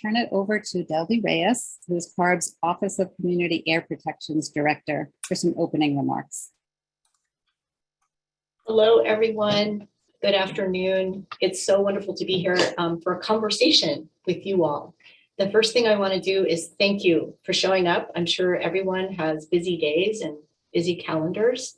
turn it over to Delby Reyes, who is CARB's Office of Community Air Protection's Director, for some opening remarks. Hello, everyone. Good afternoon. It's so wonderful to be here for a conversation with you all. The first thing I want to do is thank you for showing up. I'm sure everyone has busy days and busy calendars.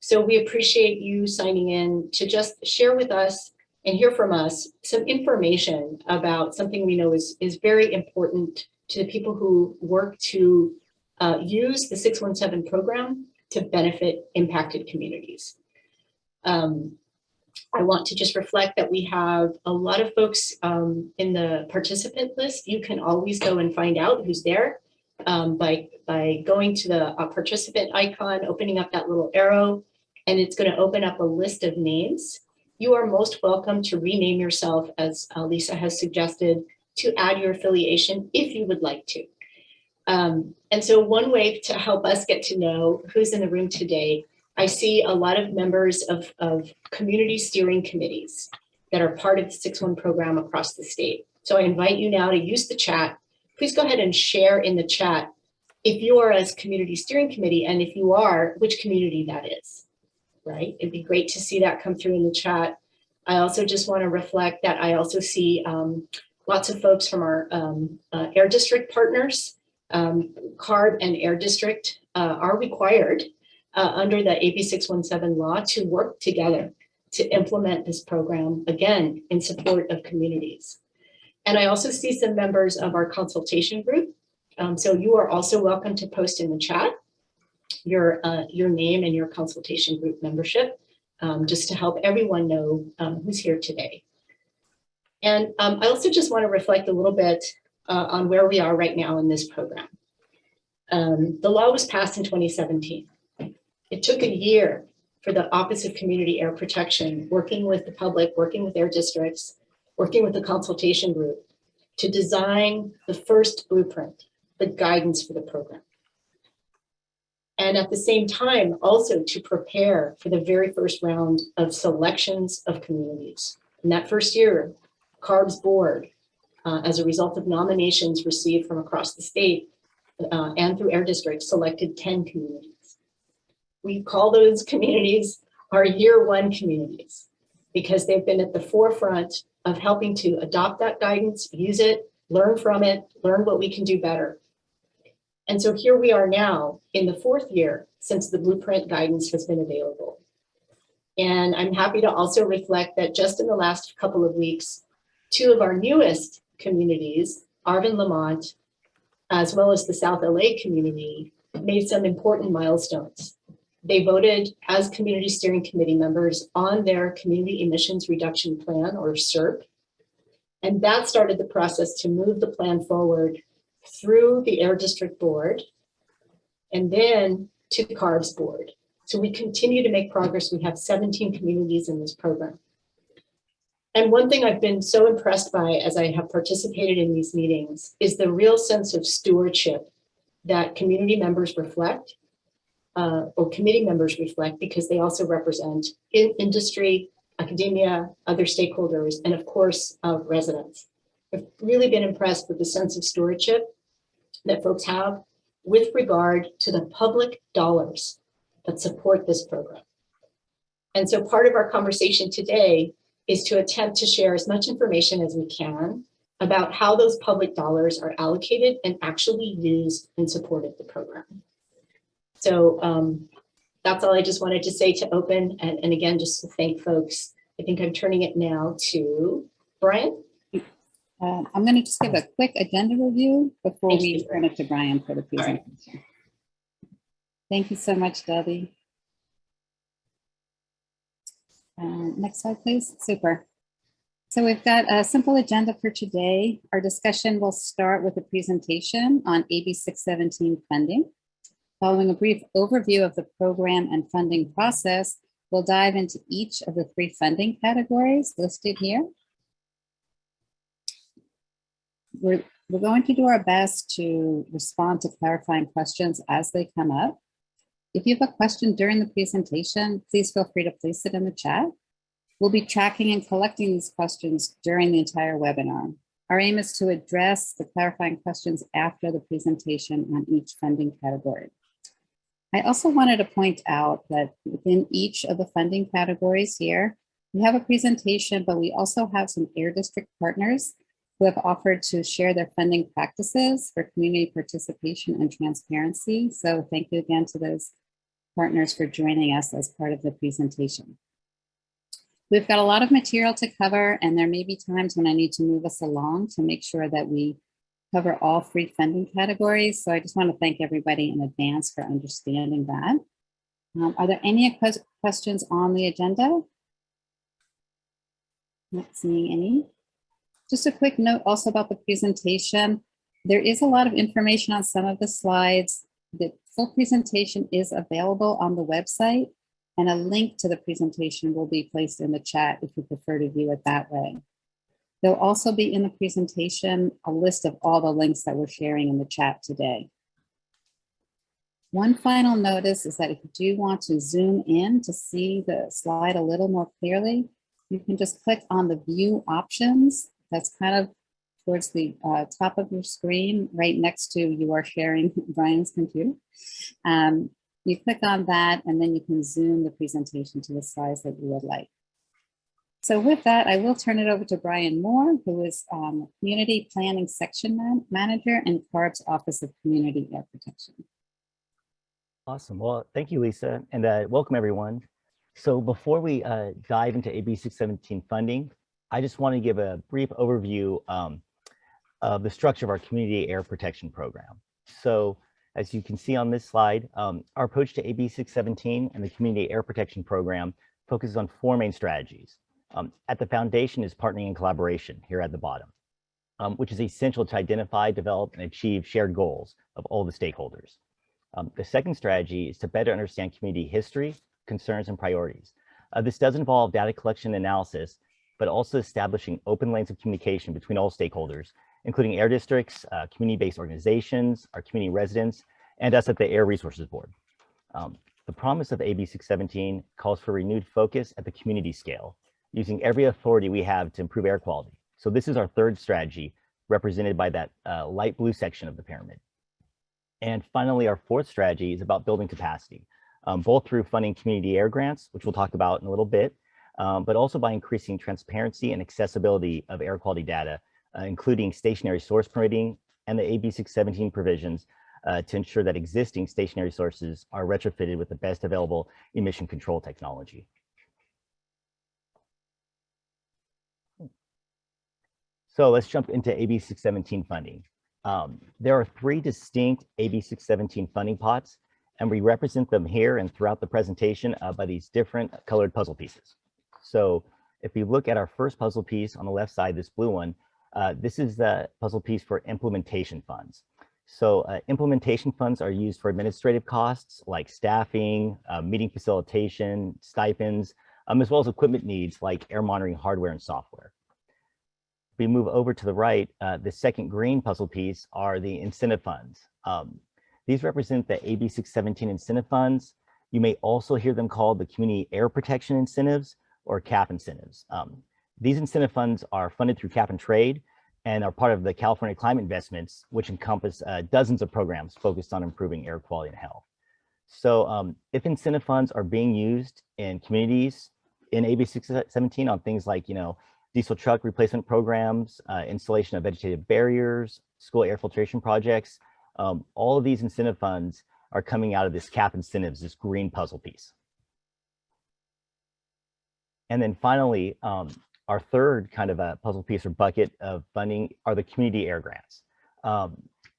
So we appreciate you signing in to just share with us and hear from us some information about something we know is very important to the people who work to use the 617 program to benefit impacted communities. I want to just reflect that we have a lot of folks in the participant list. You can always go and find out who's there by going to the participant icon, opening up that little arrow, and it's going to open up a list of names. You are most welcome to rename yourself, as Lisa has suggested, to add your affiliation if you would like to. And so one way to help us get to know who's in the room today, I see a lot of members of community steering committees that are part of the 6-1 program across the state. So I invite you now to use the chat. Please go ahead and share in the chat if you are as community steering committee, and if you are, which community that is, right? It'd be great to see that come through in the chat. I also just want to reflect that I also see lots of folks from our Air District partners. CARB and Air District are required under the AB617 law to work together to implement this program, again, in support of communities. And I also see some members of our consultation group. So you are also welcome to post in the chat your name and your consultation group membership, just to help everyone know who's here today. And I also just want to reflect a little bit on where we are right now in this program. The law was passed in 2017. It took a year for the Office of Community Air Protection, working with the public, working with air districts, working with the consultation group, to design the first blueprint, the guidance for the program. And at the same time, also to prepare for the very first round of selections of communities. In that first year, CARB's board, as a result of nominations received from across the state and through air districts, selected 10 communities. We call those communities our year one communities because they've been at the forefront of helping to adopt that guidance, use it, learn from it, learn what we can do better. And so here we are now in the 4th year since the blueprint guidance has been available. And I'm happy to also reflect that just in the last couple of weeks, 2 of our newest communities, Arvin Lamont, as well as the South LA community, made some important milestones. They voted as community steering committee members on their community emissions reduction plan, or CERP. And that started the process to move the plan forward through the Air District Board and then to CARB's board. So we continue to make progress. We have 17 communities in this program. And one thing I've been so impressed by as I have participated in these meetings is the real sense of stewardship that community members reflect, or committee members reflect, because they also represent industry, academia, other stakeholders, and of course, residents. I've really been impressed with the sense of stewardship that folks have with regard to the public dollars that support this program. And so part of our conversation today is to attempt to share as much information as we can about how those public dollars are allocated and actually used in support of the program. So that's all I just wanted to say to open. And again, just to thank folks. I think I'm turning it now to Brian. I'm going to just give a quick agenda review before we turn it to Brian for the presentation. Right. Thank you so much, Delby. Next slide, please. Super. So we've got a simple agenda for today. Our discussion will start with a presentation on AB617 funding. Following a brief overview of the program and funding process, we'll dive into each of the 3 funding categories listed here. We're going to do our best to respond to clarifying questions as they come up. If you have a question during the presentation, please feel free to place it in the chat. We'll be tracking and collecting these questions during the entire webinar. Our aim is to address the clarifying questions after the presentation on each funding category. I also wanted to point out that within each of the funding categories here, we have a presentation, but we also have some Air District partners who have offered to share their funding practices for community participation and transparency. So thank you again to those partners for joining us as part of the presentation. We've got a lot of material to cover, and there may be times when I need to move us along to make sure that we cover all 3 funding categories. So I just want to thank everybody in advance for understanding that. Are there any questions on the agenda? Not seeing any. Just a quick note also about the presentation. There is a lot of information on some of the slides. The full presentation is available on the website, and a link to the presentation will be placed in the chat if you prefer to view it that way. There'll also be in the presentation a list of all the links that we're sharing in the chat today. One final notice is that if you do want to zoom in to see the slide a little more clearly, you can just click on the view options. That's kind of towards the top of your screen, right next to you are sharing Brian's computer. You click on that, and then you can zoom the presentation to the size that you would like. So with that, I will turn it over to Brian Moore, who is Community Planning Section Manager in CARB's Office of Community Air Protection. Awesome. Well, thank you, Lisa, and welcome everyone. So before we dive into AB 617 funding, I just want to give a brief overview of the structure of our Community Air Protection Program. So as you can see on this slide, our approach to AB 617 and the Community Air Protection Program focuses on 4 main strategies. At the foundation is partnering and collaboration here at the bottom, which is essential to identify, develop, and achieve shared goals of all the stakeholders. The second strategy is to better understand community history, concerns, and priorities. This does involve data collection and analysis, but also establishing open lanes of communication between all stakeholders, including air districts, community-based organizations, our community residents, and us at the Air Resources Board. The promise of AB 617 calls for renewed focus at the community scale, using every authority we have to improve air quality. So this is our third strategy, represented by that light blue section of the pyramid. And finally, our fourth strategy is about building capacity, both through funding community air grants, which we'll talk about in a little bit, but also by increasing transparency and accessibility of air quality data, including stationary source permitting and the AB 617 provisions to ensure that existing stationary sources are retrofitted with the best available emission control technology. So let's jump into AB 617 funding. There are 3 distinct AB 617 funding pots, and we represent them here and throughout the presentation by these different colored puzzle pieces. So if you look at our first puzzle piece on the left side, this blue one, this is the puzzle piece for implementation funds. So implementation funds are used for administrative costs like staffing, meeting facilitation, stipends, as well as equipment needs like air monitoring hardware and software. We move over to the right, the second green puzzle piece are the incentive funds. These represent the AB 617 incentive funds. You may also hear them called the Community Air Protection Incentives or CAP incentives. These incentive funds are funded through cap and trade and are part of the California climate investments, which encompass dozens of programs focused on improving air quality and health. So if incentive funds are being used in communities in AB 617 on things like, diesel truck replacement programs, installation of vegetative barriers, school air filtration projects, all of these incentive funds are coming out of this CAP incentives, this green puzzle piece. And then finally, our third kind of a puzzle piece or bucket of funding are the community air grants.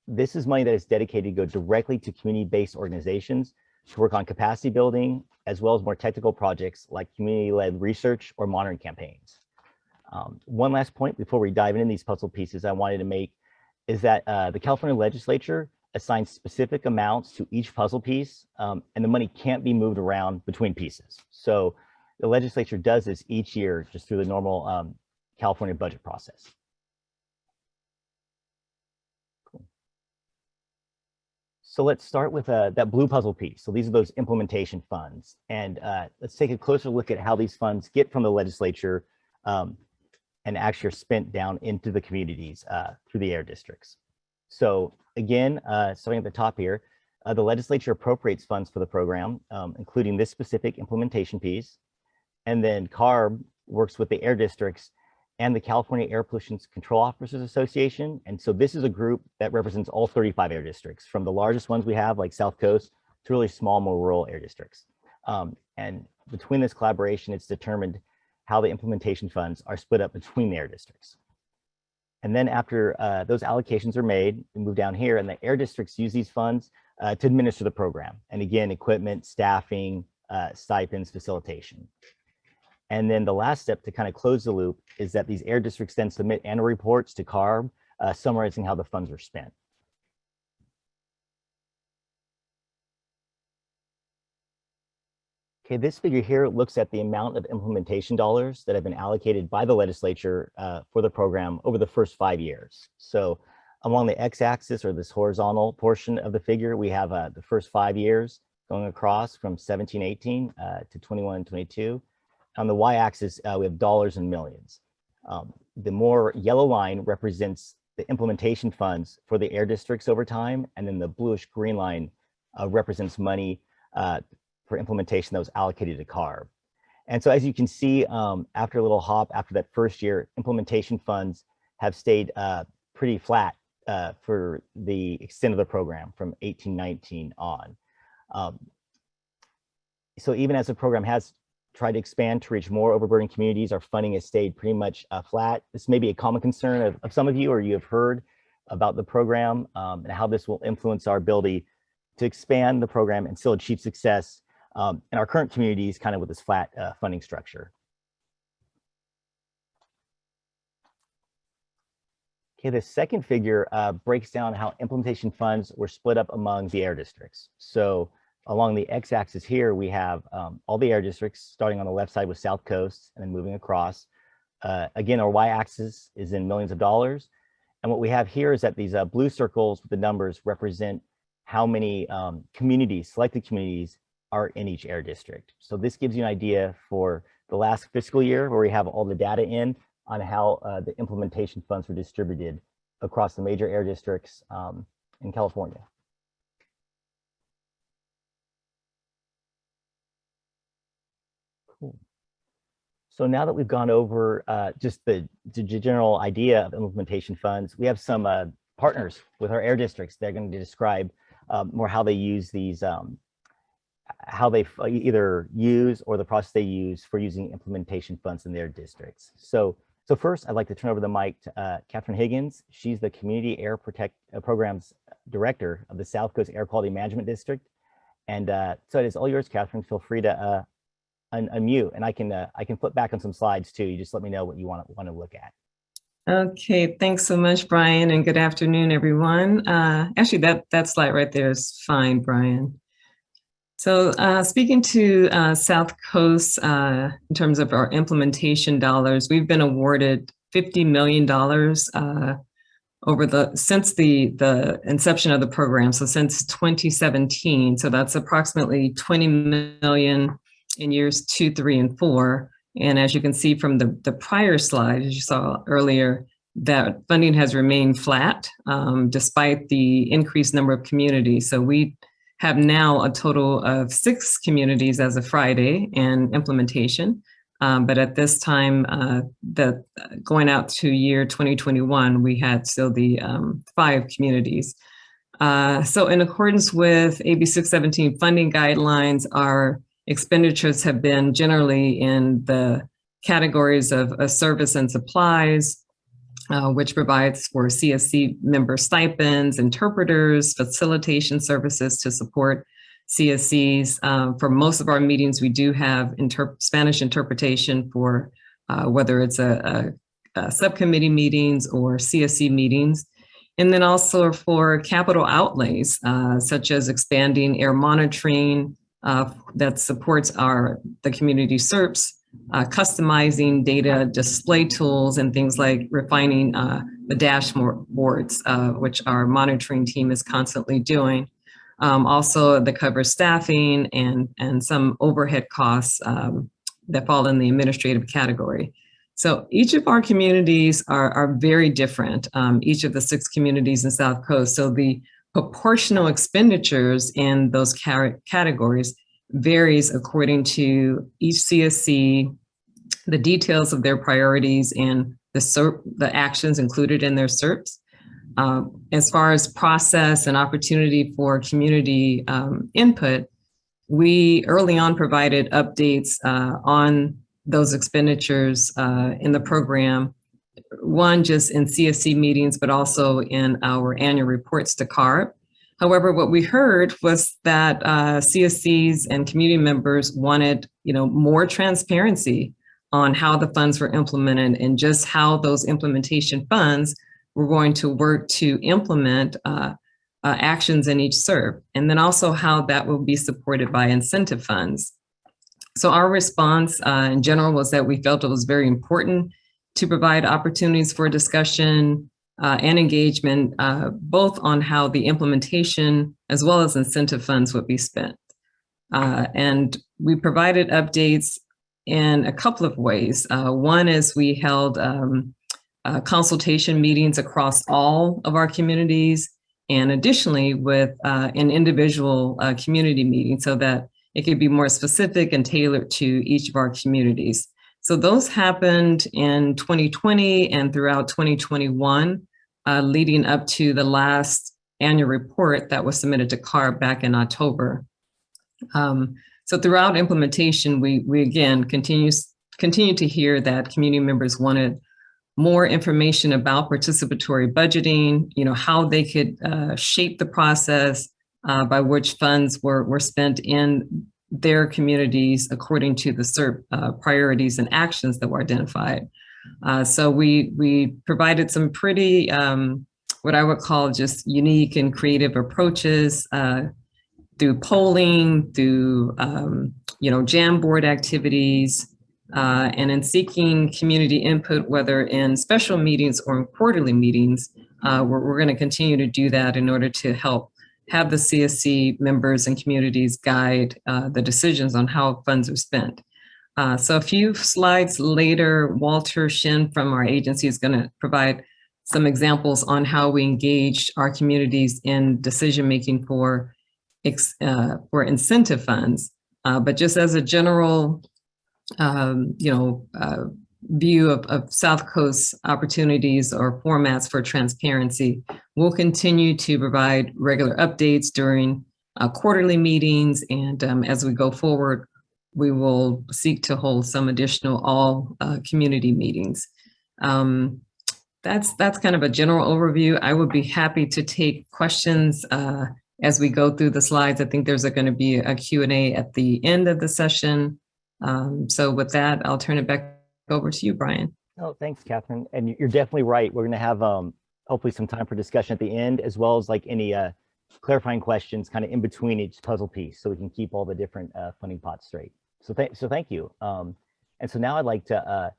This is money that is dedicated to go directly to community-based organizations to work on capacity building, as well as more technical projects like community-led research or monitoring campaigns. One last point before we dive into these puzzle pieces I wanted to make is that the California legislature assigns specific amounts to each puzzle piece, and the money can't be moved around between pieces. So the legislature does this each year just through the normal California budget process. Cool. So let's start with that blue puzzle piece. So these are those implementation funds. And let's take a closer look at how these funds get from the legislature and actually are spent down into the communities through the air districts. So again, starting at the top here, the legislature appropriates funds for the program, including this specific implementation piece. And then CARB works with the air districts and the California Air Pollution Control Officers Association. And so this is a group that represents all 35 air districts, from the largest ones we have, like South Coast, to really small, more rural air districts. And between this collaboration, it's determined how the implementation funds are split up between the air districts. And then after those allocations are made, we move down here, and the air districts use these funds to administer the program. And again, equipment, staffing, stipends, facilitation. And then the last step to kind of close the loop is that these air districts then submit annual reports to CARB, summarizing how the funds were spent. Okay, this figure here looks at the amount of implementation dollars that have been allocated by the legislature for the program over the first 5 years. So along the x-axis, or this horizontal portion of the figure, we have the first 5 years going across from 17-18 to 21-22. On the y-axis, we have dollars and millions. The more yellow line represents the implementation funds for the air districts over time, and then the bluish green line represents money for implementation that was allocated to CARB. And so as you can see, after a little hop, after that first year, implementation funds have stayed pretty flat for the extent of the program from 18-19 on. So even as the program has tried to expand to reach more overburdened communities, our funding has stayed pretty much flat. This may be a common concern of some of you, or you have heard about the program and how this will influence our ability to expand the program and still achieve success in our current communities, kind of with this flat funding structure. Okay, the second figure breaks down how implementation funds were split up among the air districts. So along the x-axis here, we have all the air districts, starting on the left side with South Coast and then moving across. Again, our y-axis is in millions of dollars. And what we have here is that these blue circles with the numbers represent how many communities, selected communities, are in each air district. So this gives you an idea for the last fiscal year, where we have all the data in on how the implementation funds were distributed across the major air districts in California. Cool. So now that we've gone over just the general idea of implementation funds, we have some partners with our air districts. They're going to describe more how they use these, how they either use or the process they use for using implementation funds in their districts. So first, I'd like to turn over the mic to Catherine Higgins. She's the Community Air Programs Director of the South Coast Air Quality Management District. And so it is all yours, Catherine. Feel free to unmute, and I can flip back on some slides too. You just let me know what you want to look at. Okay, thanks so much, Brian, and good afternoon, everyone. Actually, that slide right there is fine, Brian. So speaking to South Coast, in terms of our implementation dollars, we've been awarded $50 million since the inception of the program. So since 2017, so that's approximately 20 million in years 2, 3, and 4. And as you can see from the prior slide, as you saw earlier, that funding has remained flat despite the increased number of communities. So we have now a total of 6 communities as of Friday in implementation. But at this time, going out to year 2021, we had still the 5 communities. So in accordance with AB617 funding guidelines, our expenditures have been generally in the categories of service and supplies, which provides for CSC member stipends, interpreters, facilitation services to support CSCs. For most of our meetings, we do have Spanish interpretation for whether it's a subcommittee meetings or CSC meetings. And then also for capital outlays, such as expanding air monitoring that supports the community SERPs, customizing data display tools, and things like refining the dashboards, which our monitoring team is constantly doing. Also, that covers staffing and some overhead costs that fall in the administrative category. So each of our communities are very different, each of the 6 communities in South Coast. So the proportional expenditures in those categories varies according to each CSC, the details of their priorities, and the actions included in their SERPs. As far as process and opportunity for community input, we early on provided updates on those expenditures in the program, one just in CSC meetings, but also in our annual reports to CARB. However, what we heard was that CSCs and community members wanted, more transparency on how the funds were implemented and just how those implementation funds were going to work to implement actions in each SERP, and then also how that will be supported by incentive funds. So our response in general was that we felt it was very important to provide opportunities for discussion and engagement, both on how the implementation as well as incentive funds would be spent. And we provided updates in a couple of ways. One is we held consultation meetings across all of our communities, and additionally with an individual community meeting so that it could be more specific and tailored to each of our communities. So those happened in 2020 and throughout 2021, leading up to the last annual report that was submitted to CARB back in October. So throughout implementation, we again continue to hear that community members wanted more information about participatory budgeting, how they could shape the process by which funds were spent in their communities according to the SERP priorities and actions that were identified. So we provided some pretty, what I would call just unique and creative approaches through polling, through Jamboard activities, and in seeking community input, whether in special meetings or in quarterly meetings. We're going to continue to do that in order to help have the CSC members and communities guide the decisions on how funds are spent. So a few slides later, Walter Shin from our agency is going to provide some examples on how we engaged our communities in decision-making for incentive funds. But just as a general view of South Coast opportunities or formats for transparency, we'll continue to provide regular updates during quarterly meetings, and as we go forward, we will seek to hold some additional all community meetings. That's kind of a general overview. I would be happy to take questions as we go through the slides. I think there's going to be a Q&A at the end of the session. So with that, I'll turn it back over to you, Brian. Oh, thanks, Catherine. And you're definitely right. We're going to have hopefully some time for discussion at the end, as well as like any clarifying questions kind of in between each puzzle piece, so we can keep all the different funding pots straight. So thank you. And so now I'd like to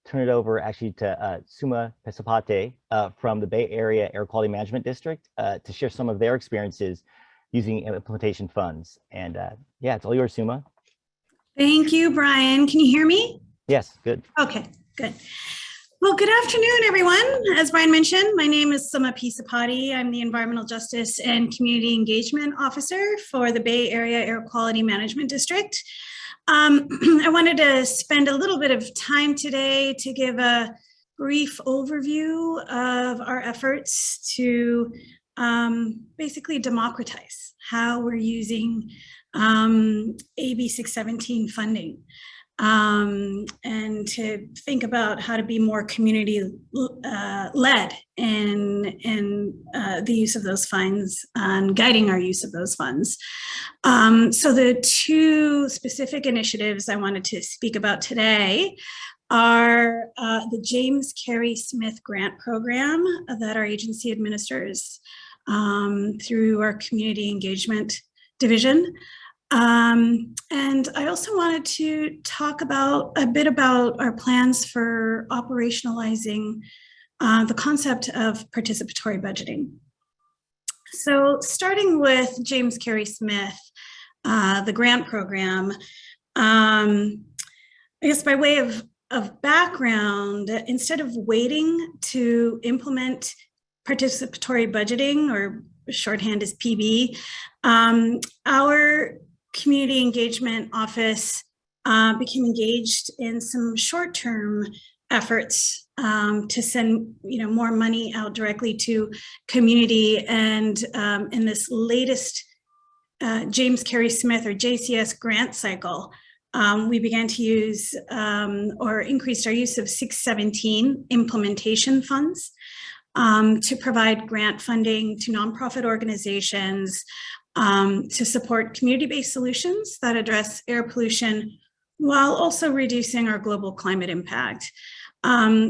turn it over actually to Suma Pesapate from the Bay Area Air Quality Management District to share some of their experiences using implementation funds. And yeah, it's all yours, Suma. Thank you, Brian. Can you hear me? Yes, good. Okay, good. Well, good afternoon, everyone. As Brian mentioned, my name is Suma Pesapate. I'm the Environmental Justice and Community Engagement Officer for the Bay Area Air Quality Management District. I wanted to spend a little bit of time today to give a brief overview of our efforts to basically democratize how we're using AB617 funding, and to think about how to be more community led in the use of those funds and guiding our use of those funds. So the two specific initiatives I wanted to speak about today are the James Carey Smith Grant Program that our agency administers through our community engagement division. And I also wanted to talk a bit about our plans for operationalizing the concept of participatory budgeting. So starting with James Carey Smith, the grant program, I guess by way of of background, instead of waiting to implement participatory budgeting, or shorthand is PB, our community engagement office became engaged in some short-term efforts to send more money out directly to community. And in this latest James Carey Smith, or JCS, grant cycle, we began to use or increased our use of 617 implementation funds to provide grant funding to nonprofit organizations to support community-based solutions that address air pollution while also reducing our global climate impact.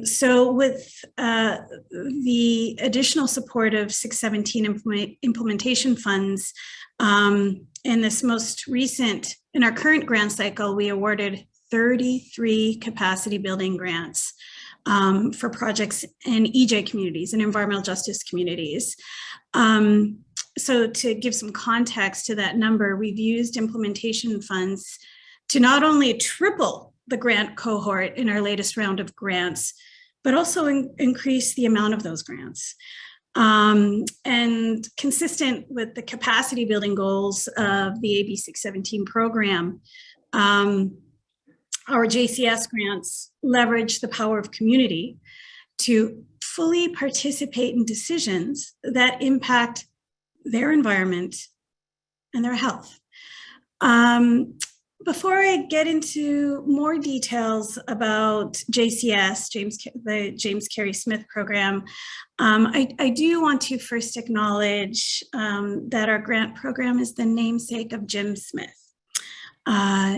So with the additional support of 617 implementation funds, in this most recent, in our current grant cycle, we awarded 33 capacity building grants for projects in EJ communities and environmental justice communities. So to give some context to that number, we've used implementation funds to not only triple the grant cohort in our latest round of grants, but also increase the amount of those grants. And consistent with the capacity building goals of the AB617 program, our JCS grants leverage the power of community to fully participate in decisions that impact their environment and their health. Before I get into more details about JCS, the James Carey Smith program, I do want to first acknowledge that our grant program is the namesake of Jim Smith.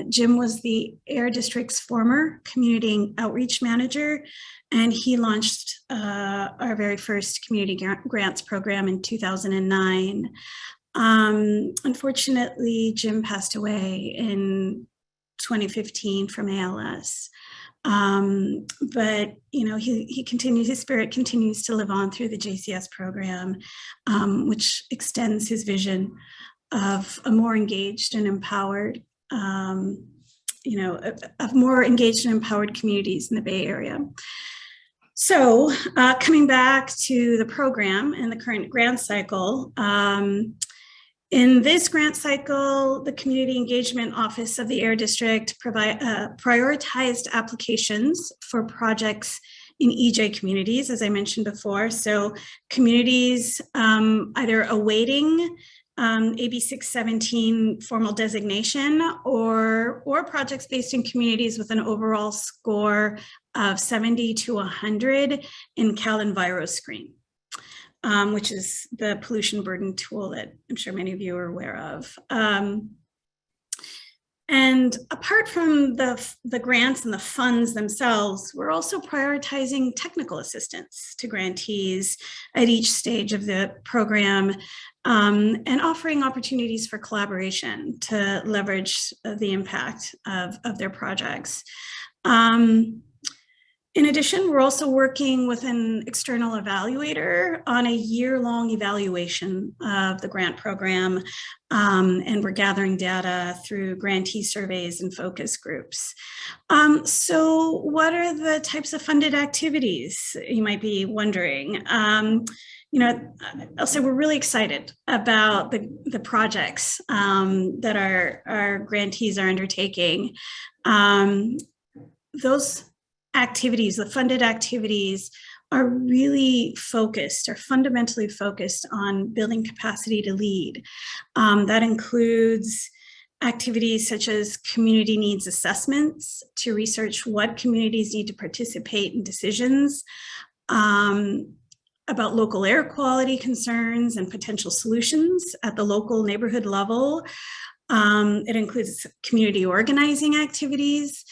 Jim was the Air District's former community outreach manager, and he launched our very first community grants program in 2009. Unfortunately, Jim passed away in 2015 from ALS. But he continues, his spirit continues to live on through the JCS program, which extends his vision of a more engaged and empowered, of more engaged and empowered communities in the Bay Area. So coming back to the program and the current grant cycle, in this grant cycle, the Community Engagement Office of the Air District prioritized applications for projects in EJ communities, as I mentioned before. So communities either awaiting AB617 formal designation or projects based in communities with an overall score of 70 to 100 in CalEnviroScreen. Which is the pollution burden tool that I'm sure many of you are aware of. And apart from the grants and the funds themselves, we're also prioritizing technical assistance to grantees at each stage of the program, and offering opportunities for collaboration to leverage the impact of their projects. In addition, we're also working with an external evaluator on a year-long evaluation of the grant program, and we're gathering data through grantee surveys and focus groups. So what are the types of funded activities, you might be wondering? I'll say we're really excited about the projects that our grantees are undertaking. Those activities, the funded activities, are really focused, are fundamentally focused on building capacity to lead. That includes activities such as community needs assessments to research what communities need to participate in decisions about local air quality concerns and potential solutions at the local neighborhood level. It includes community organizing activities,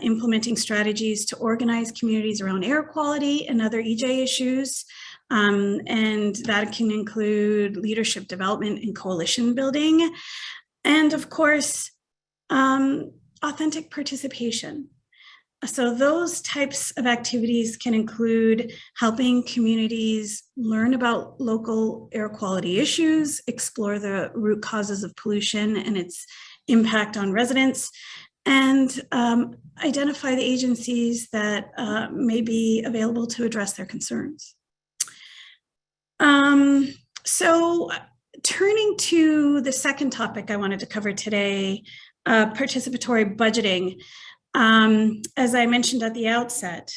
implementing strategies to organize communities around air quality and other EJ issues. And that can include leadership development and coalition building. And of course, authentic participation. So those types of activities can include helping communities learn about local air quality issues, explore the root causes of pollution and its impact on residents, and identify the agencies that may be available to address their concerns. So turning to the second topic I wanted to cover today, participatory budgeting. As I mentioned at the outset,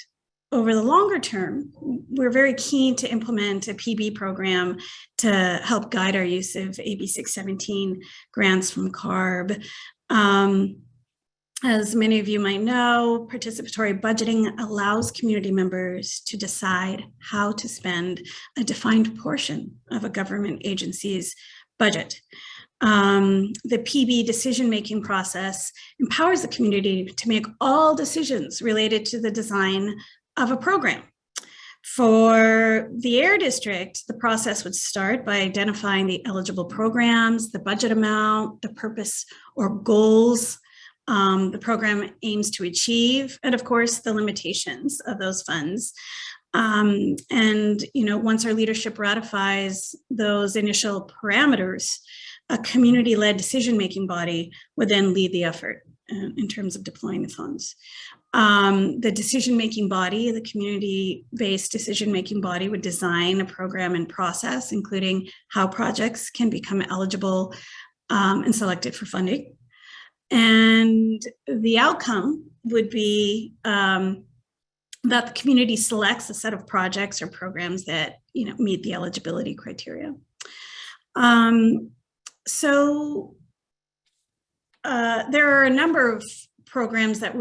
over the longer term, we're very keen to implement a PB program to help guide our use of AB617 grants from CARB. As many of you might know, participatory budgeting allows community members to decide how to spend a defined portion of a government agency's budget. The PB decision-making process empowers the community to make all decisions related to the design of a program. For the Air District, the process would start by identifying the eligible programs, the budget amount, the purpose or goals the program aims to achieve, and of course, the limitations of those funds. And once our leadership ratifies those initial parameters, a community-led decision-making body would then lead the effort in terms of deploying the funds. The decision-making body, the community-based decision-making body, would design a program and process, including how projects can become eligible and selected for funding. And the outcome would be that the community selects a set of projects or programs that meet the eligibility criteria. So there are a number of programs that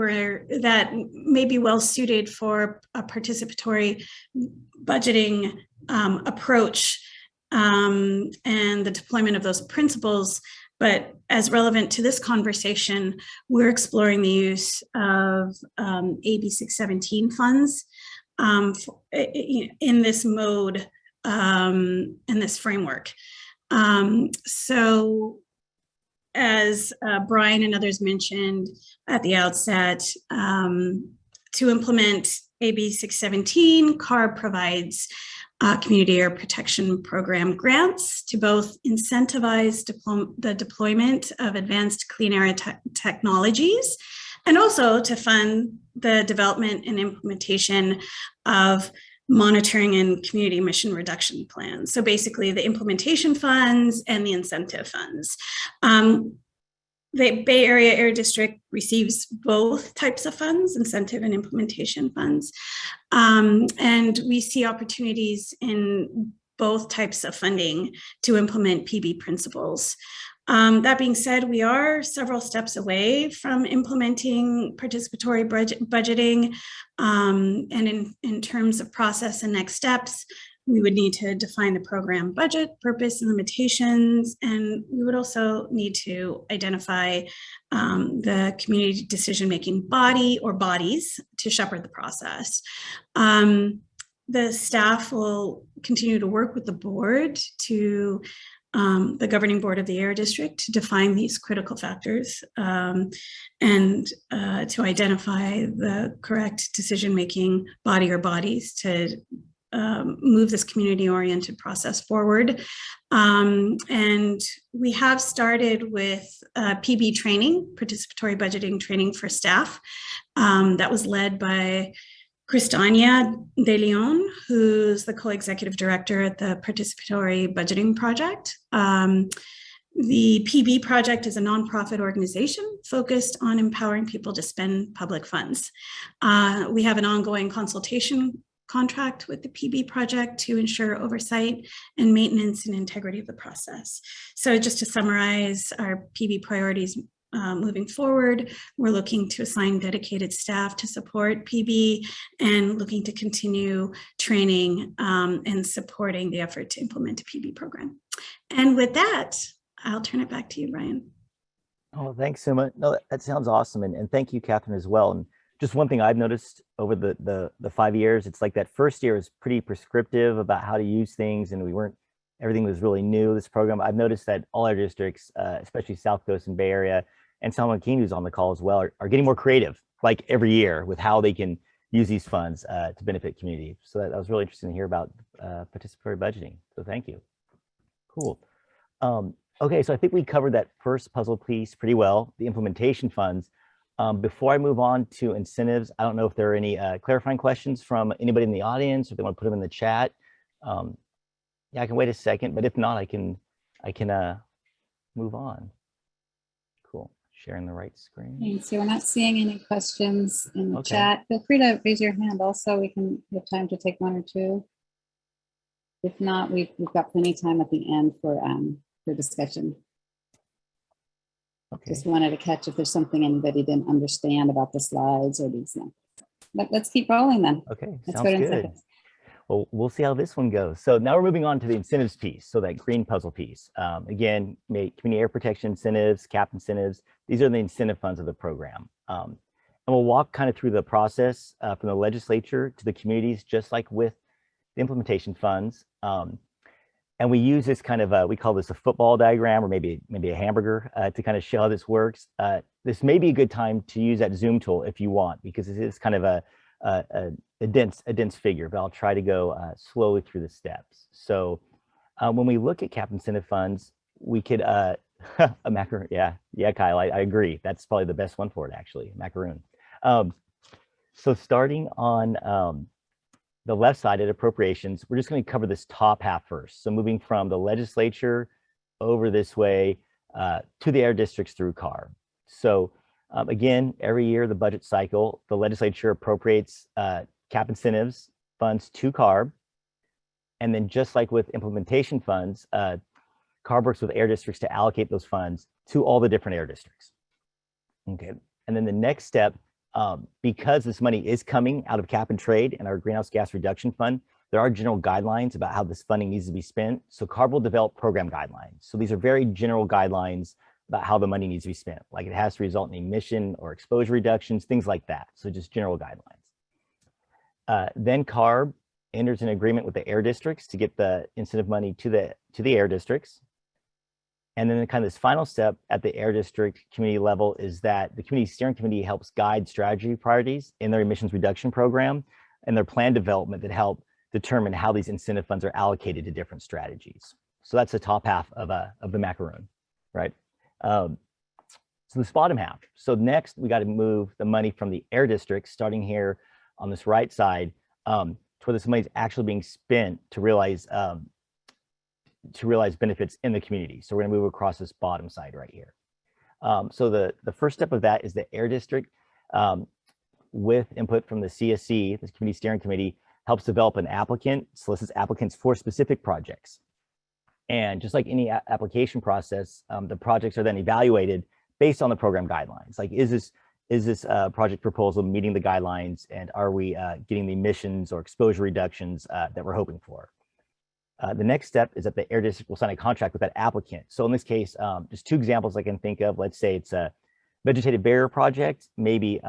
may be well suited for a participatory budgeting approach and the deployment of those principles. But as relevant to this conversation, we're exploring the use of AB617 funds in this mode, in this framework. So as Brian and others mentioned at the outset, to implement AB617, CARB provides Community Air Protection Program grants to both incentivize the deployment of advanced clean air technologies and also to fund the development and implementation of monitoring and community emission reduction plans. So basically the implementation funds and the incentive funds. The Bay Area Air District receives both types of funds, incentive and implementation funds. And we see opportunities in both types of funding to implement PB principles. That being said, we are several steps away from implementing participatory budgeting. And in terms of process and next steps, we would need to define the program budget, purpose, and limitations. And we would also need to identify the community decision-making body or bodies to shepherd the process. The staff will continue to work with the board to the governing board of the Air District to define these critical factors and to identify the correct decision-making body or bodies to move this community-oriented process forward. And we have started with PB training, participatory budgeting training for staff. That was led by Cristania De Leon, who's the co-executive director at the Participatory Budgeting Project. The PB project is a nonprofit organization focused on empowering people to spend public funds. We have an ongoing consultation contract with the PB project to ensure oversight and maintenance and integrity of the process. So just to summarize our PB priorities moving forward, we're looking to assign dedicated staff to support PB and looking to continue training and supporting the effort to implement a PB program. And with that, I'll turn it back to you, Brian. Oh, thanks so much. No, that sounds awesome. And thank you, Catherine, as well. And just one thing I've noticed over the 5 years, it's like that first year is pretty prescriptive about how to use things, and everything was really new, this program. I've noticed that all our districts, especially South Coast and Bay Area, and San Joaquin, who's on the call as well, are getting more creative, like every year, with how they can use these funds to benefit community. So that was really interesting to hear about participatory budgeting. So thank you. Cool. Okay, so I think we covered that first puzzle piece pretty well, the implementation funds. Before I move on to incentives, I don't know if there are any clarifying questions from anybody in the audience, or if they want to put them in the chat. Yeah, I can wait a second, but if not, I can move on. Cool. Sharing the right screen. Thanks. So we're not seeing any questions in the Okay. chat. Feel free to raise your hand also. We have time to take one or two. If not, we've got plenty of time at the end for discussion. Okay. Just wanted to catch if there's something anybody didn't understand about the slides or these. But let's keep rolling then. Okay. Let's Sounds go to good. incentives. Well, we'll see how this one goes. So now we're moving on to the incentives piece. So that green puzzle piece. Again, community air protection incentives, CAP incentives. These are the incentive funds of the program. And we'll walk kind of through the process from the legislature to the communities, just like with the implementation funds. And we use this kind of, we call this a football diagram, or maybe a hamburger, to kind of show how this works. This may be a good time to use that Zoom tool if you want, because it is kind of a dense figure, but I'll try to go slowly through the steps. So when we look at CAP incentive funds, we could, a macaroon, yeah, Kyle, I agree. That's probably the best one for it, actually, macaroon. So starting on the left side at appropriations, we're just going to cover this top half first. So moving from the legislature over this way to the air districts through CARB. So again, every year, the budget cycle, the legislature appropriates CAP incentives funds to CARB. And then just like with implementation funds, CARB works with air districts to allocate those funds to all the different air districts. Okay, and then the next step, because this money is coming out of cap and trade and our greenhouse gas reduction fund, there are general guidelines about how this funding needs to be spent. So CARB will develop program guidelines. So these are very general guidelines about how the money needs to be spent. Like it has to result in emission or exposure reductions, things like that. So just general guidelines. Then CARB enters an agreement with the air districts to get the incentive money to the air districts. And then kind of this final step at the air district community level is that the community steering committee helps guide strategy priorities in their emissions reduction program and their plan development that help determine how these incentive funds are allocated to different strategies. So that's the top half of the macaroon, right? So this bottom half. So next we got to move the money from the air districts, starting here on this right side, to where this money is actually being spent to realize benefits in the community. So we're going to move across this bottom side right here. So the first step of that is the air district, with input from the CSC, this community steering committee, helps develop an applicant, solicits applicants for specific projects. And just like any application process, the projects are then evaluated based on the program guidelines. Like, is this project proposal meeting the guidelines, and are we getting the emissions or exposure reductions that we're hoping for? The next step is that the air district will sign a contract with that applicant. So in this case, just two examples I can think of. Let's say it's a vegetative barrier project, maybe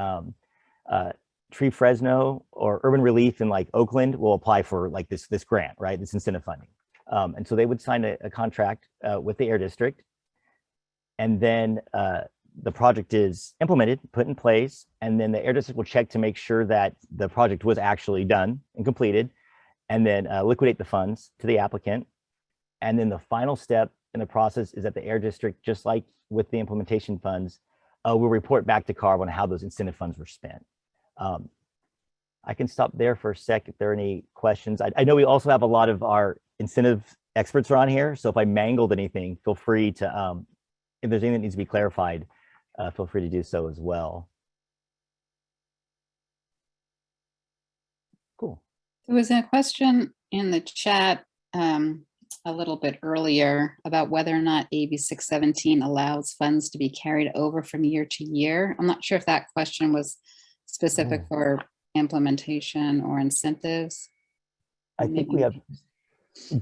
Tree Fresno or urban relief in like Oakland will apply for like this grant, right? This incentive funding. And so they would sign a contract with the air district, and then the project is implemented, put in place, and then the air district will check to make sure that the project was actually done and completed, and then liquidate the funds to the applicant. And then the final step in the process is that the air district, just like with the implementation funds, will report back to CARB on how those incentive funds were spent. I can stop there for a sec if there are any questions. I know we also have a lot of our incentive experts are on here, so if I mangled anything, feel free to, if there's anything that needs to be clarified, feel free to do so as well. Cool. There was a question in the chat a little bit earlier about whether or not AB617 allows funds to be carried over from year to year. I'm not sure if that question was specific for implementation or incentives. I think we have,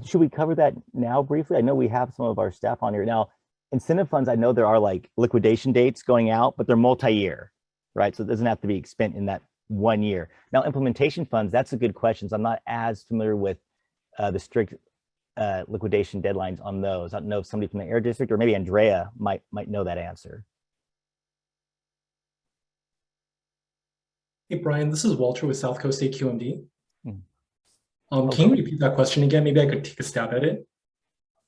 should we cover that now briefly? I know we have some of our staff on here now. Incentive funds, I know there are like liquidation dates going out, but they're multi-year, right? So it doesn't have to be spent in that 1 year. Now, implementation funds, that's a good question. So I'm not as familiar with the strict liquidation deadlines on those. I don't know if somebody from the air district or maybe Andrea might know that answer. Hey, Brian, this is Walter with South Coast State QMD. Okay. Can you repeat that question again? Maybe I could take a stab at it.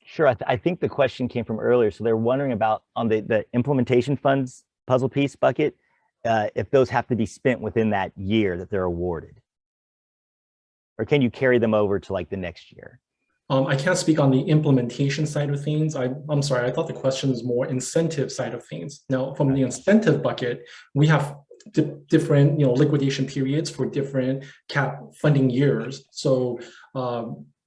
Sure. I think the question came from earlier. So they're wondering about on the implementation funds puzzle piece bucket, if those have to be spent within that year that they're awarded? Or can you carry them over to like the next year? I can't speak on the implementation side of things. I'm sorry, I thought the question was more incentive side of things. Now, from the incentive bucket, we have different, liquidation periods for different cap funding years. So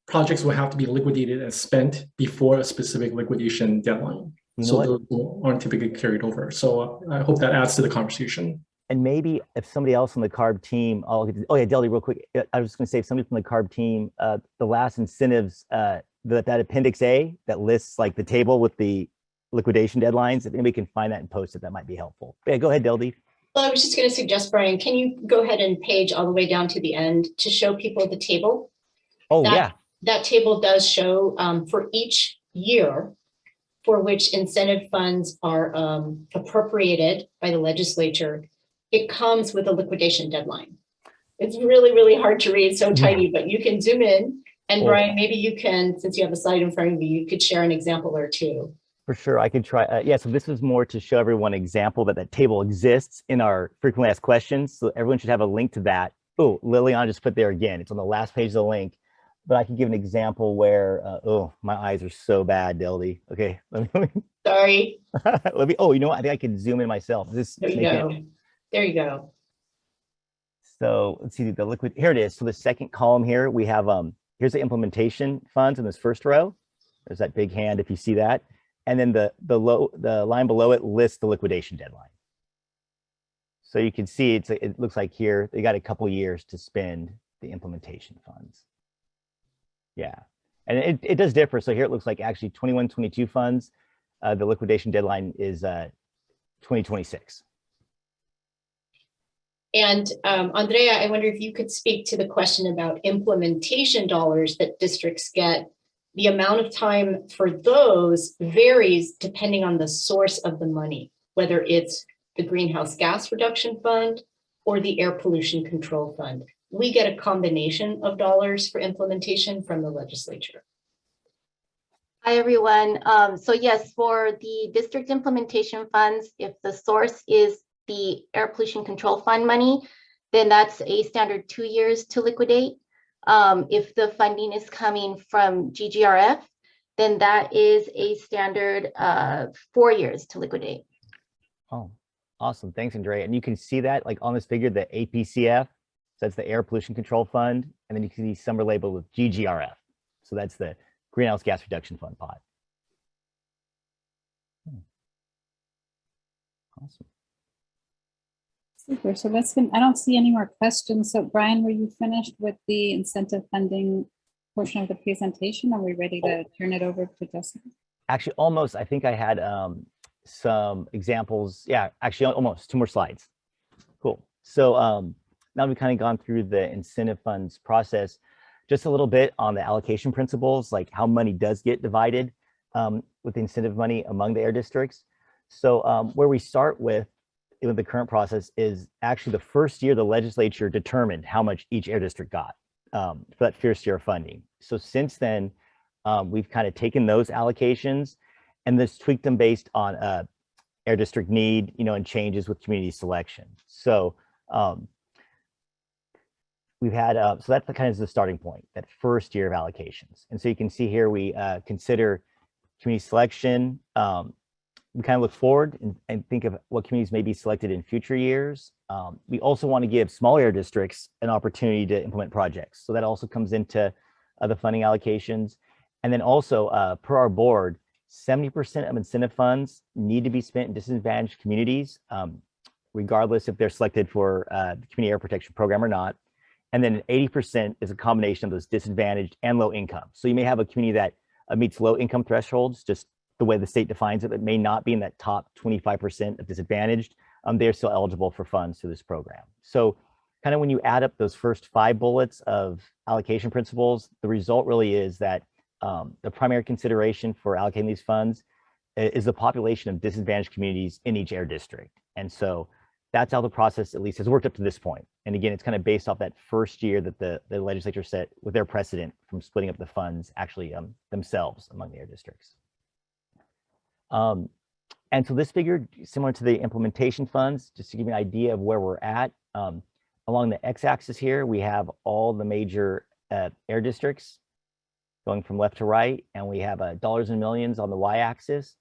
projects will have to be liquidated and spent before a specific liquidation deadline. So those aren't typically carried over. So I hope that adds to the conversation. And maybe if somebody else on the CARB team, oh yeah, Delty, real quick. I was just gonna say, if somebody from the CARB team, the last incentives, that Appendix A that lists like the table with the liquidation deadlines, if anybody can find that and post it, that might be helpful. But yeah, go ahead, Delty. Well, I was just going to suggest, Brian, can you go ahead and page all the way down to the end to show people the table? Oh, yeah. That table does show for each year for which incentive funds are appropriated by the legislature, it comes with a liquidation deadline. It's really, really hard to read, so tiny, but you can zoom in. And Brian, maybe you can, since you have a slide in front of you, you could share an example or two. For sure, I could try. Yeah, so this is more to show everyone an example that table exists in our frequently asked questions. So everyone should have a link to that. Oh, Liliana just put there again. It's on the last page of the link. But I can give an example where, oh, my eyes are so bad, Delty. Okay, let me Sorry. let me, oh, you know what? I think I can zoom in myself. There you go. There you go. So let's see the liquid, here it is. So the second column here, we have, here's the implementation funds in this first row. There's that big hand if you see that. And then the line below it lists the liquidation deadline. So you can see it looks like here, they got a couple years to spend the implementation funds. Yeah, and it does differ. So here it looks like actually 21-22 funds, the liquidation deadline is 2026. And Andrea, I wonder if you could speak to the question about implementation dollars that districts get. The amount of time for those varies depending on the source of the money, whether it's the Greenhouse Gas Reduction Fund or the Air Pollution Control Fund. We get a combination of dollars for implementation from the legislature. Hi, everyone. So yes, for the district implementation funds, if the source is the Air Pollution Control Fund money, then that's a standard 2 years to liquidate. If the funding is coming from GGRF, then that is a standard 4 years to liquidate. Oh, awesome. Thanks, Andrea. And you can see that like on this figure, the APCF, so that's the Air Pollution Control Fund. And then you can see some are labeled with GGRF. So that's the Greenhouse Gas Reduction Fund pot. Awesome. Super. So that's been, I don't see any more questions. So Brian, were you finished with the incentive funding portion of the presentation? Are we ready to turn it over to Jessica? Actually, almost. I think I had some examples. Yeah, actually almost 2 more slides. Cool. So now we've kind of gone through the incentive funds process, just a little bit on the allocation principles, like how money does get divided with the incentive money among the air districts. So where we start with the current process is actually the first year the legislature determined how much each air district got for that first year of funding. So since then, we've kind of taken those allocations and just tweaked them based on air district need, and changes with community selection. So we've had, so that's the kind of the starting point, that first year of allocations. And so you can see here, we consider community selection. We kind of look forward and think of what communities may be selected in future years. We also want to give smaller air districts an opportunity to implement projects. So that also comes into the funding allocations. And then also per our board, 70% of incentive funds need to be spent in disadvantaged communities, regardless if they're selected for the Community Air Protection Program or not. And then 80% is a combination of those disadvantaged and low income. So you may have a community that meets low income thresholds, just the way the state defines it, that may not be in that top 25% of disadvantaged, they're still eligible for funds through this program. So kind of when you add up those first 5 bullets of allocation principles, the result really is that the primary consideration for allocating these funds is the population of disadvantaged communities in each air district. And so that's how the process at least has worked up to this point. And again, it's kind of based off that first year that the legislature set with their precedent from splitting up the funds actually themselves among the air districts. And so this figure, similar to the implementation funds, just to give you an idea of where we're at, along the x-axis here, we have all the major air districts going from left to right, and we have dollars and millions on the y-axis.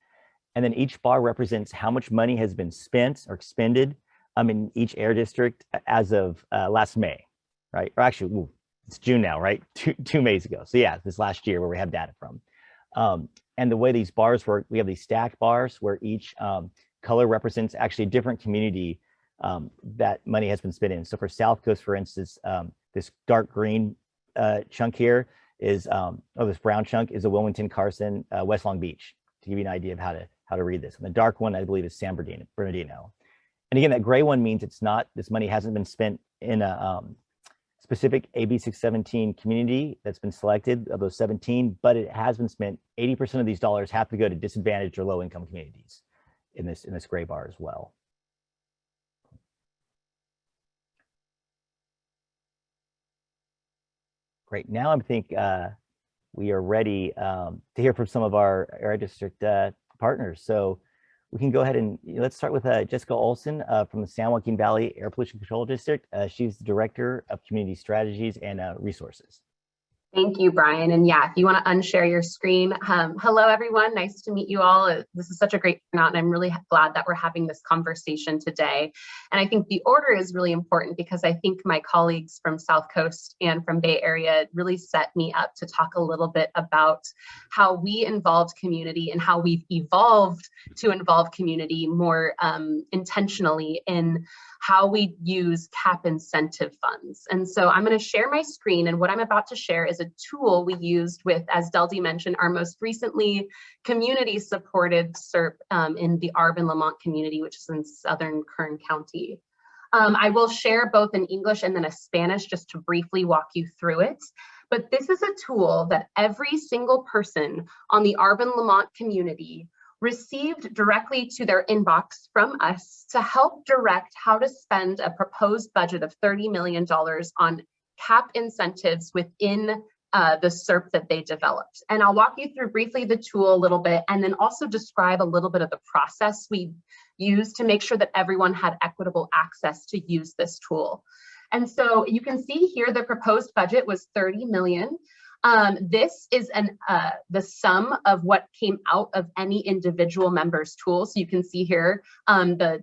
And then each bar represents how much money has been spent or expended in each air district as of last May, right? Or actually, ooh, it's June now, right? Two Mays ago. So yeah, this last year where we have data from. And the way these bars work, we have these stacked bars where each color represents actually a different community that money has been spent in. So for South Coast, for instance, this dark green chunk here is, this brown chunk is a Wilmington, Carson, West Long Beach, to give you an idea of how to read this. And the dark one, I believe, is San Bernardino. And again, that gray one means it's not, this money hasn't been spent in a specific AB617 community that's been selected of those 17, but it has been spent. 80% of these dollars have to go to disadvantaged or low income communities in this gray bar as well. Great, now I think we are ready to hear from some of our air district partners. So we can go ahead and let's start with Jessica Olson from the San Joaquin Valley Air Pollution Control District. She's the Director of Community Strategies and Resources. Thank you, Brian. And yeah, if you want to unshare your screen. Hello, everyone. Nice to meet you all. This is such a great turnout, and I'm really glad that we're having this conversation today. And I think the order is really important because I think my colleagues from South Coast and from Bay Area really set me up to talk a little bit about how we involved community and how we've evolved to involve community more intentionally in how we use CAP incentive funds. And so I'm going to share my screen, and what I'm about to share is a tool we used with, as Deldy mentioned, our most recently community supported SERP in the Arb and Lamont community, which is in southern Kern County. I will share both in English and then a Spanish just to briefly walk you through it. But this is a tool that every single person on the Arb and Lamont community received directly to their inbox from us to help direct how to spend a proposed budget of $30 million on CAP incentives within the SERP that they developed. And I'll walk you through briefly the tool a little bit, and then also describe a little bit of the process we used to make sure that everyone had equitable access to use this tool. And so you can see here the proposed budget was $30 million. This is the sum of what came out of any individual member's tool. So you can see here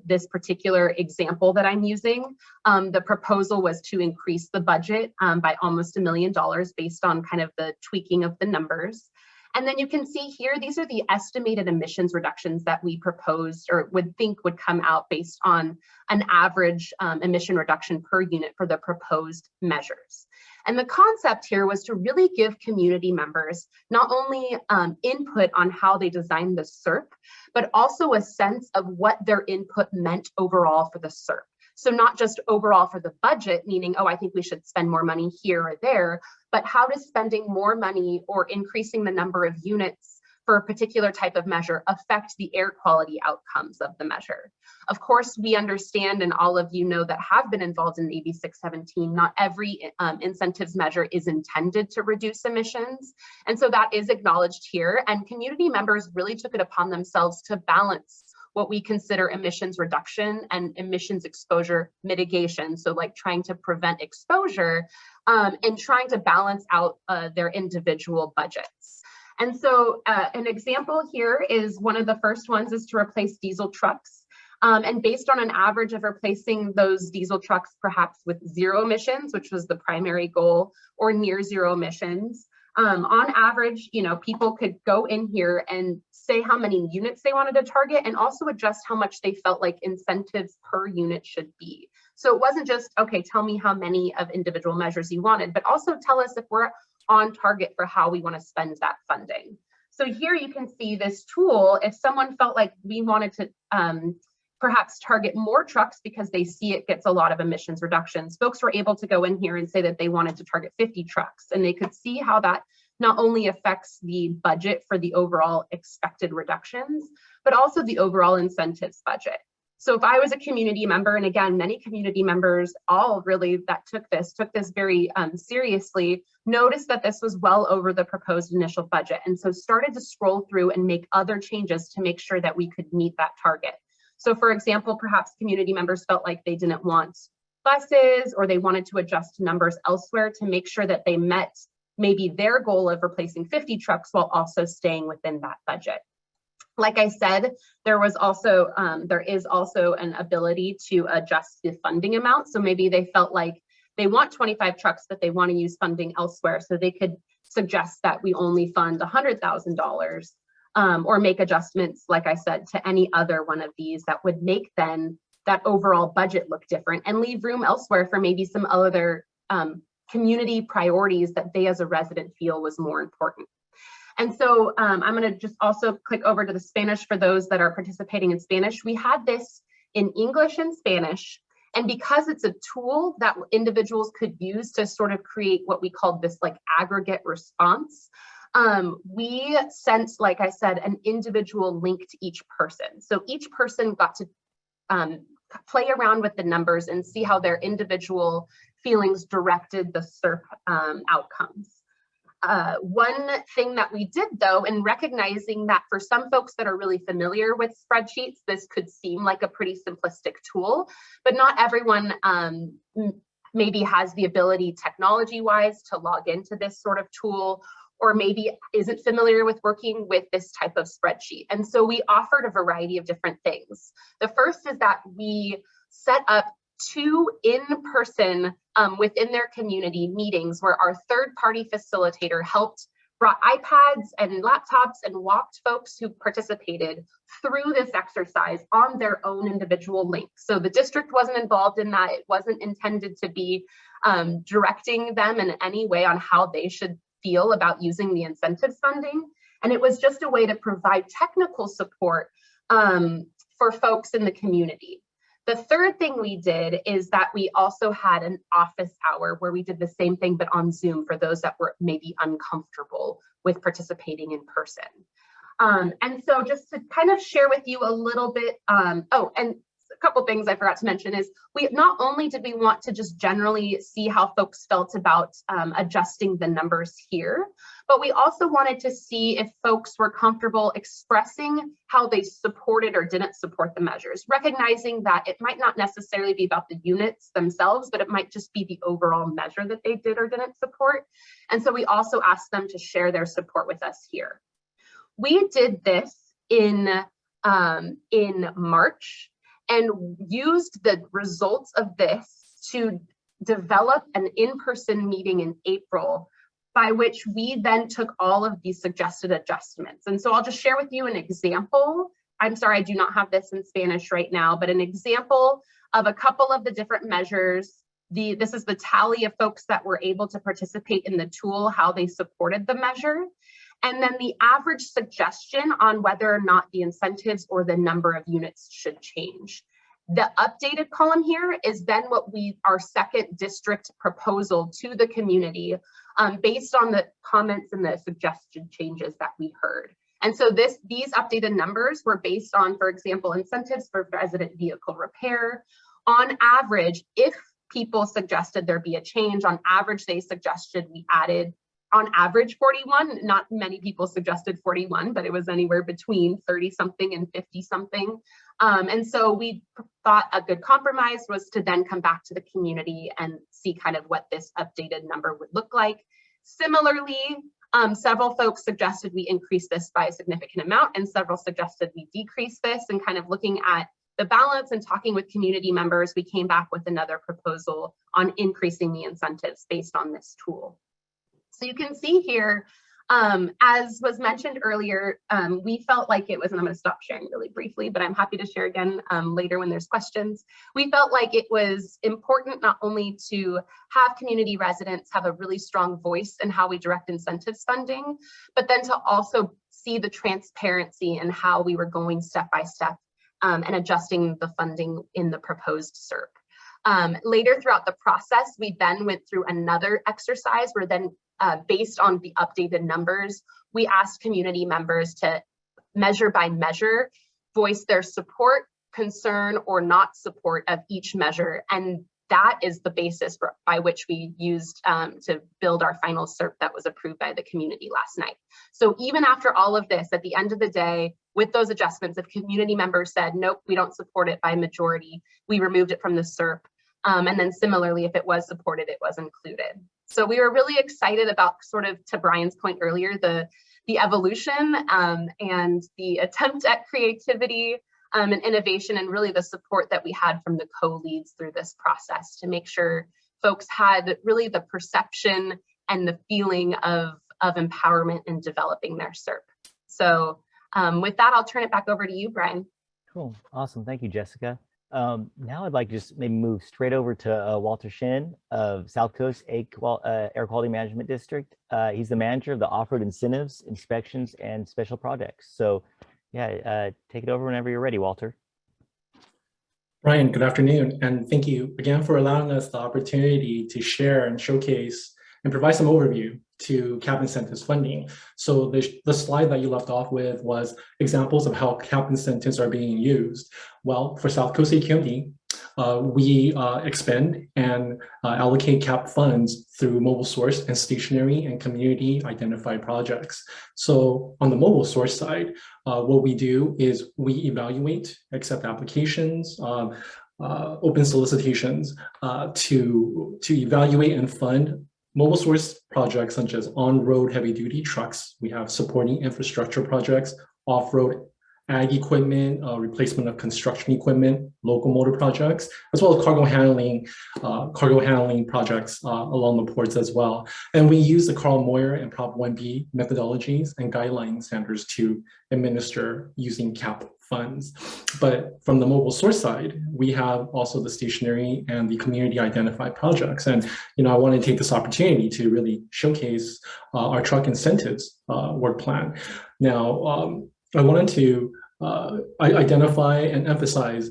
this particular example that I'm using. The proposal was to increase the budget by almost $1 million based on kind of the tweaking of the numbers. And then you can see here, these are the estimated emissions reductions that we proposed or would think would come out based on an average emission reduction per unit for the proposed measures. And the concept here was to really give community members not only input on how they designed the SERP, but also a sense of what their input meant overall for the SERP. So not just overall for the budget, meaning, oh, I think we should spend more money here or there, but how does spending more money or increasing the number of units for a particular type of measure affect the air quality outcomes of the measure? Of course, we understand, and all of you know that have been involved in AB617, not every incentives measure is intended to reduce emissions. And so that is acknowledged here, and community members really took it upon themselves to balance what we consider emissions reduction and emissions exposure mitigation. So like trying to prevent exposure and trying to balance out their individual budgets. And so an example here is one of the first ones is to replace diesel trucks. And based on an average of replacing those diesel trucks, perhaps with zero emissions, which was the primary goal, or near zero emissions, on average, people could go in here and say how many units they wanted to target and also adjust how much they felt like incentives per unit should be. So it wasn't just, okay, tell me how many of individual measures you wanted, but also tell us if we're on target for how we want to spend that funding. So here you can see this tool, if someone felt like we wanted to perhaps target more trucks because they see it gets a lot of emissions reductions, folks were able to go in here and say that they wanted to target 50 trucks, and they could see how that not only affects the budget for the overall expected reductions, but also the overall incentives budget. So if I was a community member, and again, many community members, all really that took this very seriously, noticed that this was well over the proposed initial budget. And so started to scroll through and make other changes to make sure that we could meet that target. So for example, perhaps community members felt like they didn't want buses, or they wanted to adjust numbers elsewhere to make sure that they met maybe their goal of replacing 50 trucks while also staying within that budget. Like I said, there is also an ability to adjust the funding amount. So maybe they felt like they want 25 trucks, but they want to use funding elsewhere. So they could suggest that we only fund $100,000 or make adjustments, like I said, to any other one of these that would make then that overall budget look different and leave room elsewhere for maybe some other community priorities that they as a resident feel was more important. And so I'm going to just also click over to the Spanish for those that are participating in Spanish. We had this in English and Spanish, and because it's a tool that individuals could use to sort of create what we called this like aggregate response, we sent, like I said, an individual link to each person. So each person got to play around with the numbers and see how their individual feelings directed the SERP outcomes. One thing that we did though, in recognizing that for some folks that are really familiar with spreadsheets, this could seem like a pretty simplistic tool, but not everyone maybe has the ability technology-wise to log into this sort of tool, or maybe isn't familiar with working with this type of spreadsheet. And so we offered a variety of different things. The first is that we set up 2 in-person within their community meetings where our third-party facilitator brought iPads and laptops and walked folks who participated through this exercise on their own individual link. So the district wasn't involved in that. It wasn't intended to be directing them in any way on how they should feel about using the incentives funding. And it was just a way to provide technical support for folks in the community. The third thing we did is that we also had an office hour where we did the same thing, but on Zoom for those that were maybe uncomfortable with participating in person. And so just to kind of share with you a little bit, oh, and a couple things I forgot to mention is we not only did we want to just generally see how folks felt about adjusting the numbers here, but we also wanted to see if folks were comfortable expressing how they supported or didn't support the measures, recognizing that it might not necessarily be about the units themselves, but it might just be the overall measure that they did or didn't support. And so we also asked them to share their support with us here. We did this in March and used the results of this to develop an in-person meeting in April, by which we then took all of these suggested adjustments. And so I'll just share with you an example. I'm sorry, I do not have this in Spanish right now, but an example of a couple of the different measures. This is the tally of folks that were able to participate in the tool, how they supported the measure. And then the average suggestion on whether or not the incentives or the number of units should change. The updated column here is then our second district proposal to the community based on the comments and the suggested changes that we heard. And so these updated numbers were based on, for example, incentives for resident vehicle repair. On average, if people suggested there be a change, on average, they suggested we added on average 41, not many people suggested 41, but it was anywhere between 30 something and 50 something. And so we thought a good compromise was to then come back to the community and see kind of what this updated number would look like. Similarly, several folks suggested we increase this by a significant amount, and several suggested we decrease this. And kind of looking at the balance and talking with community members, we came back with another proposal on increasing the incentives based on this tool. So you can see here, as was mentioned earlier, we felt like it was, and I'm going to stop sharing really briefly, but I'm happy to share again later when there's questions. We felt like it was important not only to have community residents have a really strong voice in how we direct incentives funding, but then to also see the transparency in how we were going step by step and adjusting the funding in the proposed SERP. Later throughout the process, we then went through another exercise where then based on the updated numbers, we asked community members to measure by measure, voice their support, concern or not support of each measure. And that is the basis by which we used to build our final SERP that was approved by the community last night. So even after all of this, at the end of the day, with those adjustments, if community members said, nope, we don't support it by majority, we removed it from the SERP. And then similarly, if it was supported, it was included. So we were really excited about, sort of to Brian's point earlier, the evolution and the attempt at creativity and innovation, and really the support that we had from the co-leads through this process to make sure folks had really the perception and the feeling of empowerment in developing their SERP. So with that, I'll turn it back over to you, Brian. Cool. Awesome. Thank you, Jessica. Now I'd like to just maybe move straight over to Walter Shin of South Coast Air Quality Management District. He's the manager of the off-road incentives, inspections, and special projects. So yeah, take it over whenever you're ready, Walter. Brian, good afternoon, and thank you again for allowing us the opportunity to share and showcase and provide some overview to CAP incentives funding. So the slide that you left off with was examples of how CAP incentives are being used. Well, for South Coast AQMD, we expend and allocate CAP funds through mobile source and stationary and community identified projects. So on the mobile source side, what we do is we evaluate, accept applications, open solicitations to evaluate and fund mobile source projects such as on-road heavy-duty trucks. We have supporting infrastructure projects, off-road ag equipment, replacement of construction equipment, locomotive projects, as well as cargo handling projects along the ports as well. And we use the Carl Moyer and Prop 1B methodologies and guideline standards to administer using CAP funds. But from the mobile source side, we have also the stationary and the community identified projects. And I want to take this opportunity to really showcase our truck incentives work plan. Now, I wanted to identify and emphasize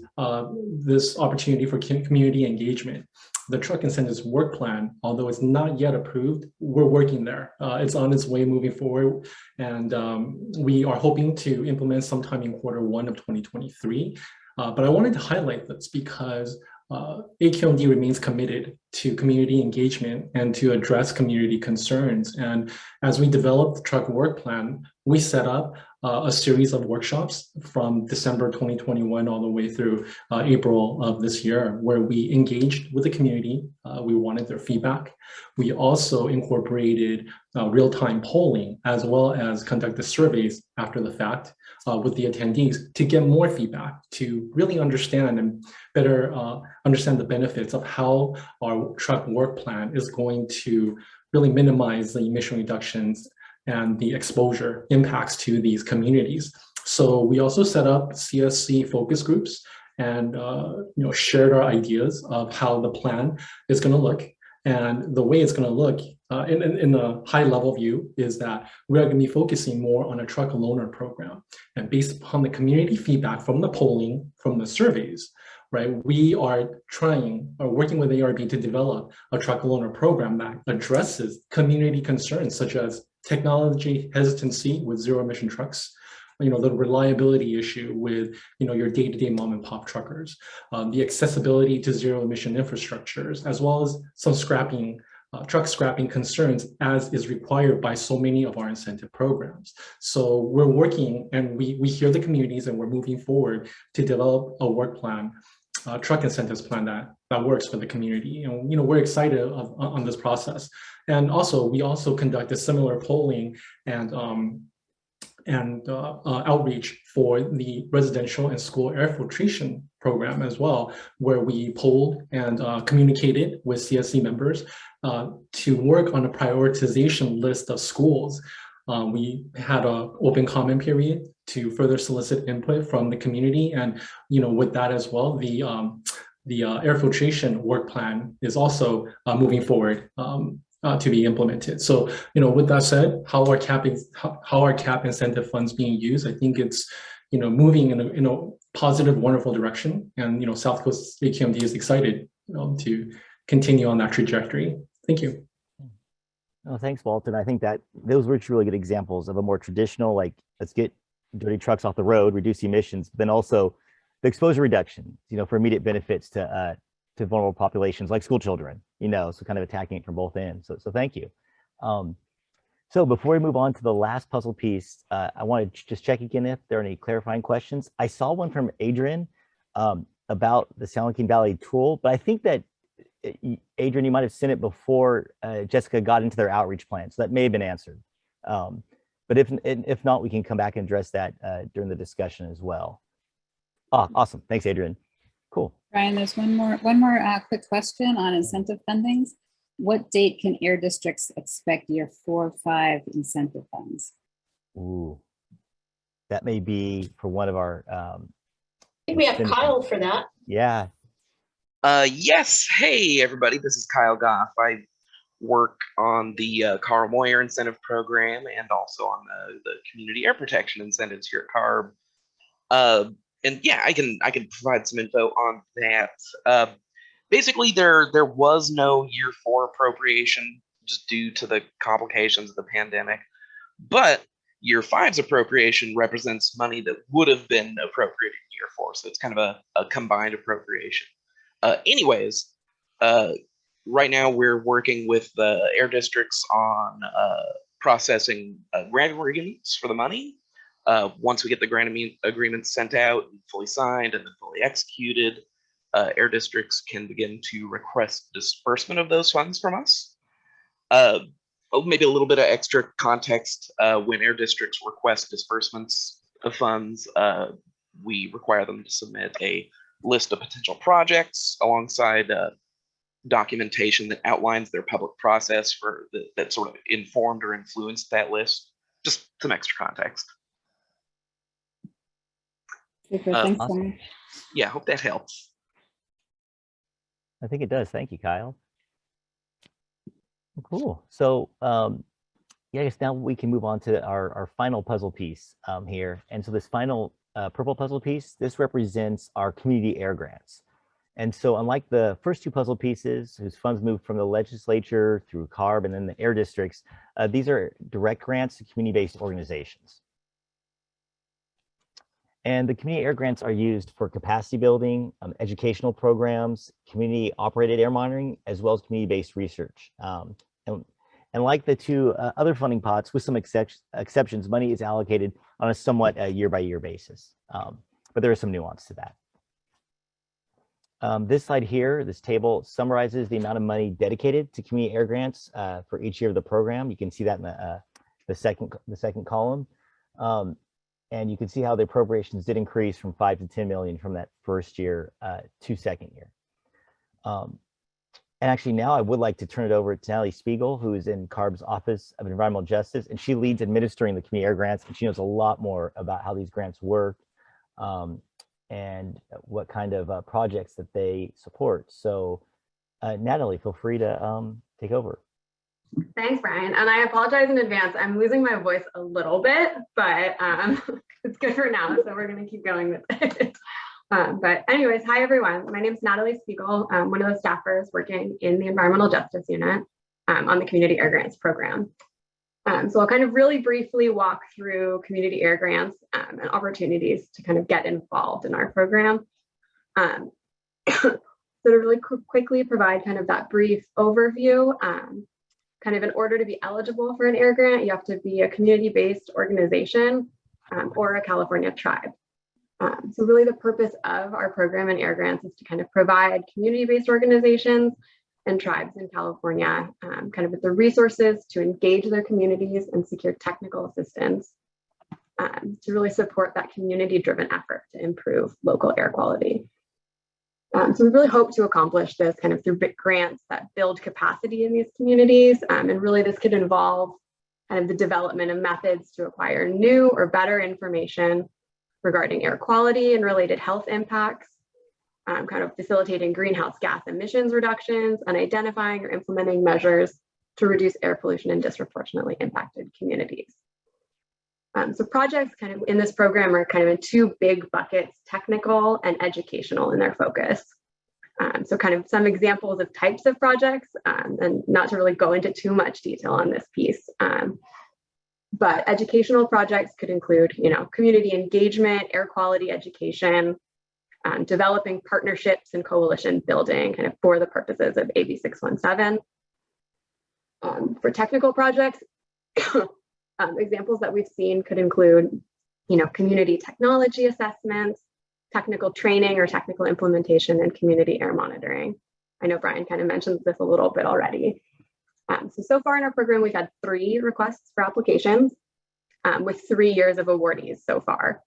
this opportunity for community engagement. The truck incentives work plan, although it's not yet approved, we're working there. It's on its way moving forward, and we are hoping to implement sometime in Q1 of 2023. But I wanted to highlight this because AQMD remains committed to community engagement and to address community concerns. And as we develop the truck work plan, we set up a series of workshops from December 2021 all the way through April of this year, where we engaged with the community. We wanted their feedback. We also incorporated real-time polling, as well as conducted surveys after the fact with the attendees to get more feedback, to really understand and better understand the benefits of how our truck work plan is going to really minimize the emission reductions and the exposure impacts to these communities. So we also set up CSC focus groups and shared our ideas of how the plan is going to look. And the way it's going to look in a high level view is that we are going to be focusing more on a truck loaner program. And based upon the community feedback from the polling, from the surveys, right, we are working with ARB to develop a truck loaner program that addresses community concerns such as technology hesitancy with zero emission trucks, the reliability issue with your day-to-day mom and pop truckers, the accessibility to zero emission infrastructures, as well as some truck scrapping concerns as is required by so many of our incentive programs. So we're working and we hear the communities and we're moving forward to develop a work plan, truck incentives plan that works for the community. And we're excited on this process. And also, we also conducted similar polling and outreach for the residential and school air filtration program as well, where we polled and communicated with CSC members to work on a prioritization list of schools. We had an open comment period to further solicit input from the community, and with that as well, the air filtration work plan is also moving forward to be implemented. So, with that said, how are CAP incentive funds being used? I think it's, moving in a positive, wonderful direction. And, South Coast AQMD is excited to continue on that trajectory. Thank you. Oh, thanks, Walter. I think that those were really good examples of a more traditional, like, let's get dirty trucks off the road, reduce emissions, then also the exposure reduction, for immediate benefits to vulnerable populations like school children, so kind of attacking it from both ends. So thank you. So before we move on to the last puzzle piece, I want to just check again if there are any clarifying questions. I saw one from Adrian about the San Joaquin Valley tool, but I think that, Adrian, you might have sent it before Jessica got into their outreach plan, so that may have been answered. But if not, we can come back and address that during the discussion as well. Oh, awesome. Thanks, Adrian. Cool. Brian, there's one more quick question on incentive fundings. What date can air districts expect year 4 or 5 incentive funds? Ooh, that may be for one of our. I think we have Kyle for that. Yeah. Yes. Hey, everybody. This is Kyle Goff. I work on the Carl Moyer incentive program and also on the community air protection incentives here at CARB. And yeah, I can provide some info on that. Basically, there was no year 4 appropriation just due to the complications of the pandemic, but year 5's appropriation represents money that would have been appropriated in year 4, so it's kind of a combined appropriation. Anyways, right now we're working with the air districts on processing grant agreements for the money. Once we get the grant agreements sent out and fully signed and then fully executed, air districts can begin to request disbursement of those funds from us. Maybe a little bit of extra context. When air districts request disbursements of funds, we require them to submit a list of potential projects alongside documentation that outlines their public process that sort of informed or influenced that list. Just some extra context. Super, thanks, awesome. Brian. Yeah, hope that helps. I think it does. Thank you, Kyle. Cool. So yeah, I guess now we can move on to our final puzzle piece here. And so this final purple puzzle piece, this represents our community air grants. And so unlike the first 2 puzzle pieces, whose funds move from the legislature through CARB and then the air districts, these are direct grants to community-based organizations. And the community air grants are used for capacity building, educational programs, community operated air monitoring, as well as community-based research. And like the 2 other funding pots, with some exceptions, money is allocated on a somewhat year-by-year basis. But there is some nuance to that. This slide here, this table summarizes the amount of money dedicated to community air grants for each year of the program. You can see that in the second column. And you can see how the appropriations did increase from 5 to 10 million from that first year to second year. And actually now I would like to turn it over to Natalie Spiegel, who is in CARB's Office of Environmental Justice, and she leads administering the community air grants, and she knows a lot more about how these grants work and what kind of projects that they support. So Natalie, feel free to take over. Thanks, Brian. And I apologize in advance. I'm losing my voice a little bit, but it's good for now. So we're going to keep going with it. But anyways, hi, everyone. My name is Natalie Spiegel. I'm one of the staffers working in the Environmental Justice Unit on the Community Air Grants program. So I'll kind of really briefly walk through community air grants and opportunities to kind of get involved in our program. So to really quickly provide kind of that brief overview, kind of in order to be eligible for an air grant, you have to be a community-based organization or a California tribe. So really the purpose of our program in air grants is to kind of provide community-based organizations and tribes in California kind of with the resources to engage their communities and secure technical assistance to really support that community-driven effort to improve local air quality. So we really hope to accomplish this kind of through grants that build capacity in these communities. And really this could involve kind of the development of methods to acquire new or better information regarding air quality and related health impacts, kind of facilitating greenhouse gas emissions reductions and identifying or implementing measures to reduce air pollution in disproportionately impacted communities. So projects kind of in this program are kind of in 2 big buckets, technical and educational in their focus. So kind of some examples of types of projects and not to really go into too much detail on this piece. But educational projects could include, community engagement, air quality education, developing partnerships and coalition building kind of for the purposes of AB617. For technical projects, examples that we've seen could include, community technology assessments, technical training or technical implementation, and community air monitoring. I know Brian kind of mentioned this a little bit already. So far in our program, we've had 3 requests for applications with 3 years of awardees so far.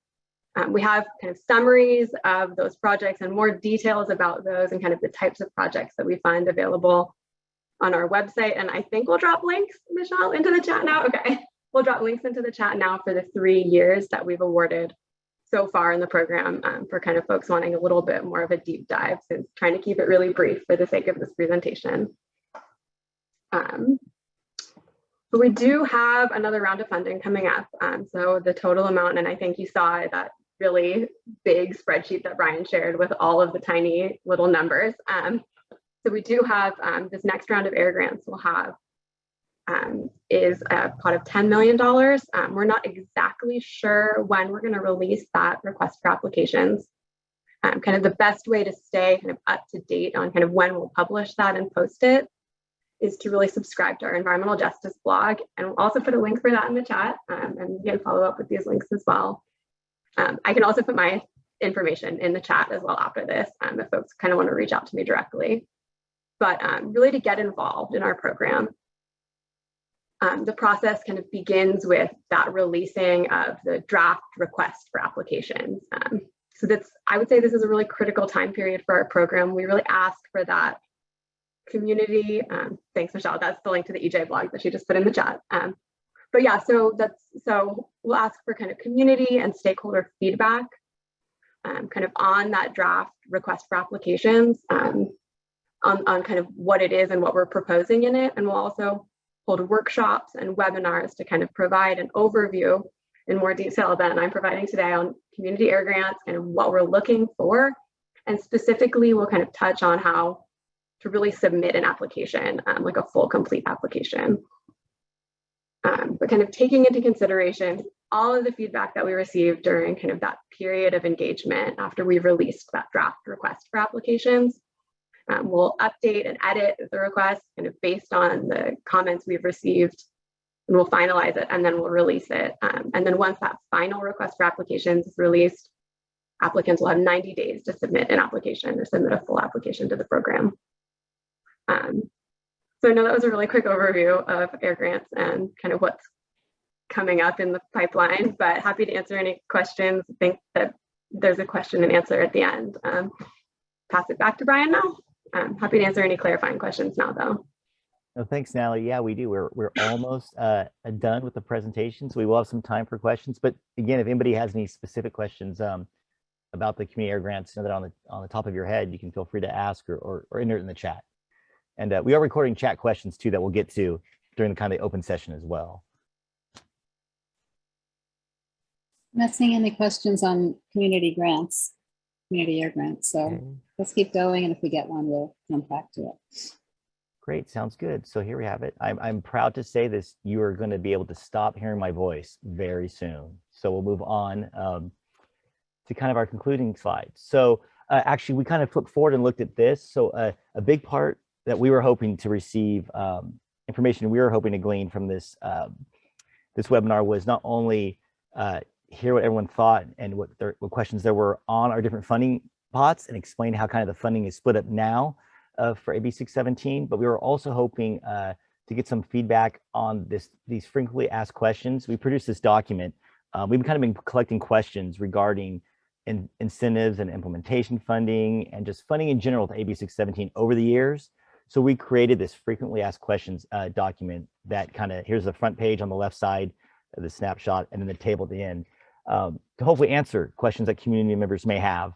We have kind of summaries of those projects and more details about those and kind of the types of projects that we find available on our website. And I think we'll drop links, Michelle, into the chat now. Okay, we'll drop links into the chat now for the 3 years that we've awarded so far in the program for kind of folks wanting a little bit more of a deep dive, since trying to keep it really brief for the sake of this presentation. But we do have another round of funding coming up. So the total amount, and I think you saw that really big spreadsheet that Brian shared with all of the tiny little numbers. So we do have this next round of air grants we'll have is a pot of $10 million. We're not exactly sure when we're going to release that request for applications. Kind of the best way to stay kind of up to date on kind of when we'll publish that and post it is to really subscribe to our environmental justice blog. And we'll also put a link for that in the chat, and you can follow up with these links as well. I can also put my information in the chat as well after this if folks kind of want to reach out to me directly. But really to get involved in our program, the process kind of begins with that releasing of the draft request for applications. So that's, I would say this is a really critical time period for our program. We really ask for that community. Thanks, Michelle. That's the link to the EJ blog that she just put in the chat. But yeah, so we'll ask for kind of community and stakeholder feedback kind of on that draft request for applications on kind of what it is and what we're proposing in it. And we'll also hold workshops and webinars to kind of provide an overview in more detail than I'm providing today on community air grants and what we're looking for. And specifically, we'll kind of touch on how to really submit an application, like a full complete application. But kind of taking into consideration all of the feedback that we received during kind of that period of engagement after we released that draft request for applications. We'll update and edit the request kind of based on the comments we've received, and we'll finalize it, and then we'll release it. And then once that final request for applications is released, applicants will have 90 days to submit an application or submit a full application to the program. So I know that was a really quick overview of air grants and kind of what's coming up in the pipeline, but happy to answer any questions. I think that there's a question and answer at the end. Pass it back to Brian now. I'm happy to answer any clarifying questions now, though. No, thanks, Natalie. Yeah, we do. We're almost done with the presentation, so we will have some time for questions. But again, if anybody has any specific questions about the community air grants that on the top of your head, you can feel free to ask or enter it in the chat. And we are recording chat questions too that we'll get to during the kind of the open session as well. I'm not seeing any questions on community grants, community air grants. So okay, let's keep going. And if we get one, we'll jump back to it. Great, sounds good. So here we have it. I'm proud to say this, you are going to be able to stop hearing my voice very soon. So we'll move on to kind of our concluding slides. So actually, we kind of looked forward and looked at this. So a big part that we were hoping to receive, information we were hoping to glean from this, this webinar was not only hear what everyone thought and what questions there were on our different funding pots and explain how kind of the funding is split up now for AB617, but we were also hoping to get some feedback on these frequently asked questions. We produced this document. We've kind of been collecting questions regarding incentives and implementation funding and just funding in general with AB617 over the years. So we created this frequently asked questions document that kind of, here's the front page on the left side of the snapshot and then the table at the end to hopefully answer questions that community members may have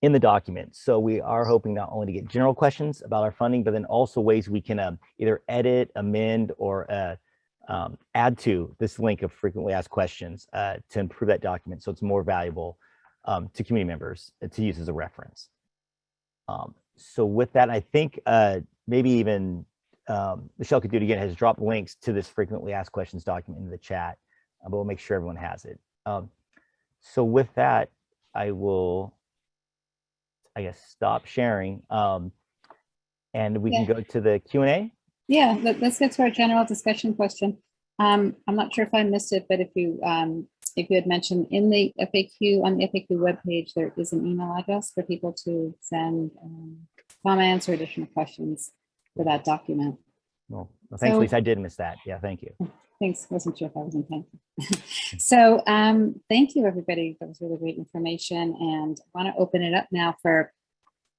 in the document. So we are hoping not only to get general questions about our funding, but then also ways we can either edit, amend, or add to this link of frequently asked questions to improve that document so it's more valuable to community members to use as a reference. So with that, I think maybe even Michelle could do it again, has dropped links to this frequently asked questions document into the chat, but we'll make sure everyone has it. So with that, I will I guess, stop sharing. And we can go to the Q&A. Yeah, let's get to our general discussion question. I'm not sure if I missed it, but if you had mentioned in the FAQ, on the FAQ webpage, there is an email address for people to send comments or additional questions for that document. Well, thanks, Lisa. I did miss that. Yeah, thank you. Thanks. Wasn't sure if I was in time. So thank you, everybody. That was really great information. And I want to open it up now for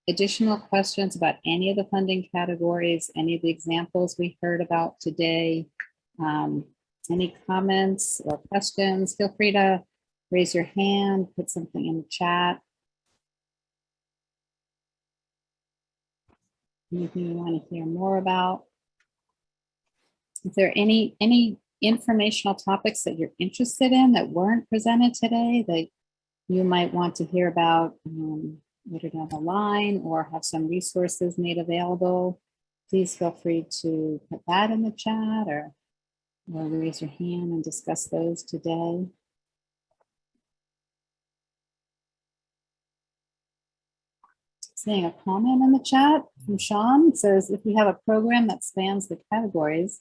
additional questions about any of the funding categories, any of the examples we heard about today. Any comments or questions, feel free to raise your hand, put something in the chat. Anything you want to hear more about? Is there any informational topics that you're interested in that weren't presented today that you might want to hear about later down the line, or have some resources made available? Please feel free to put that in the chat or raise your hand and discuss those today. Seeing a comment in the chat from Sean. It says, if we have a program that spans the categories,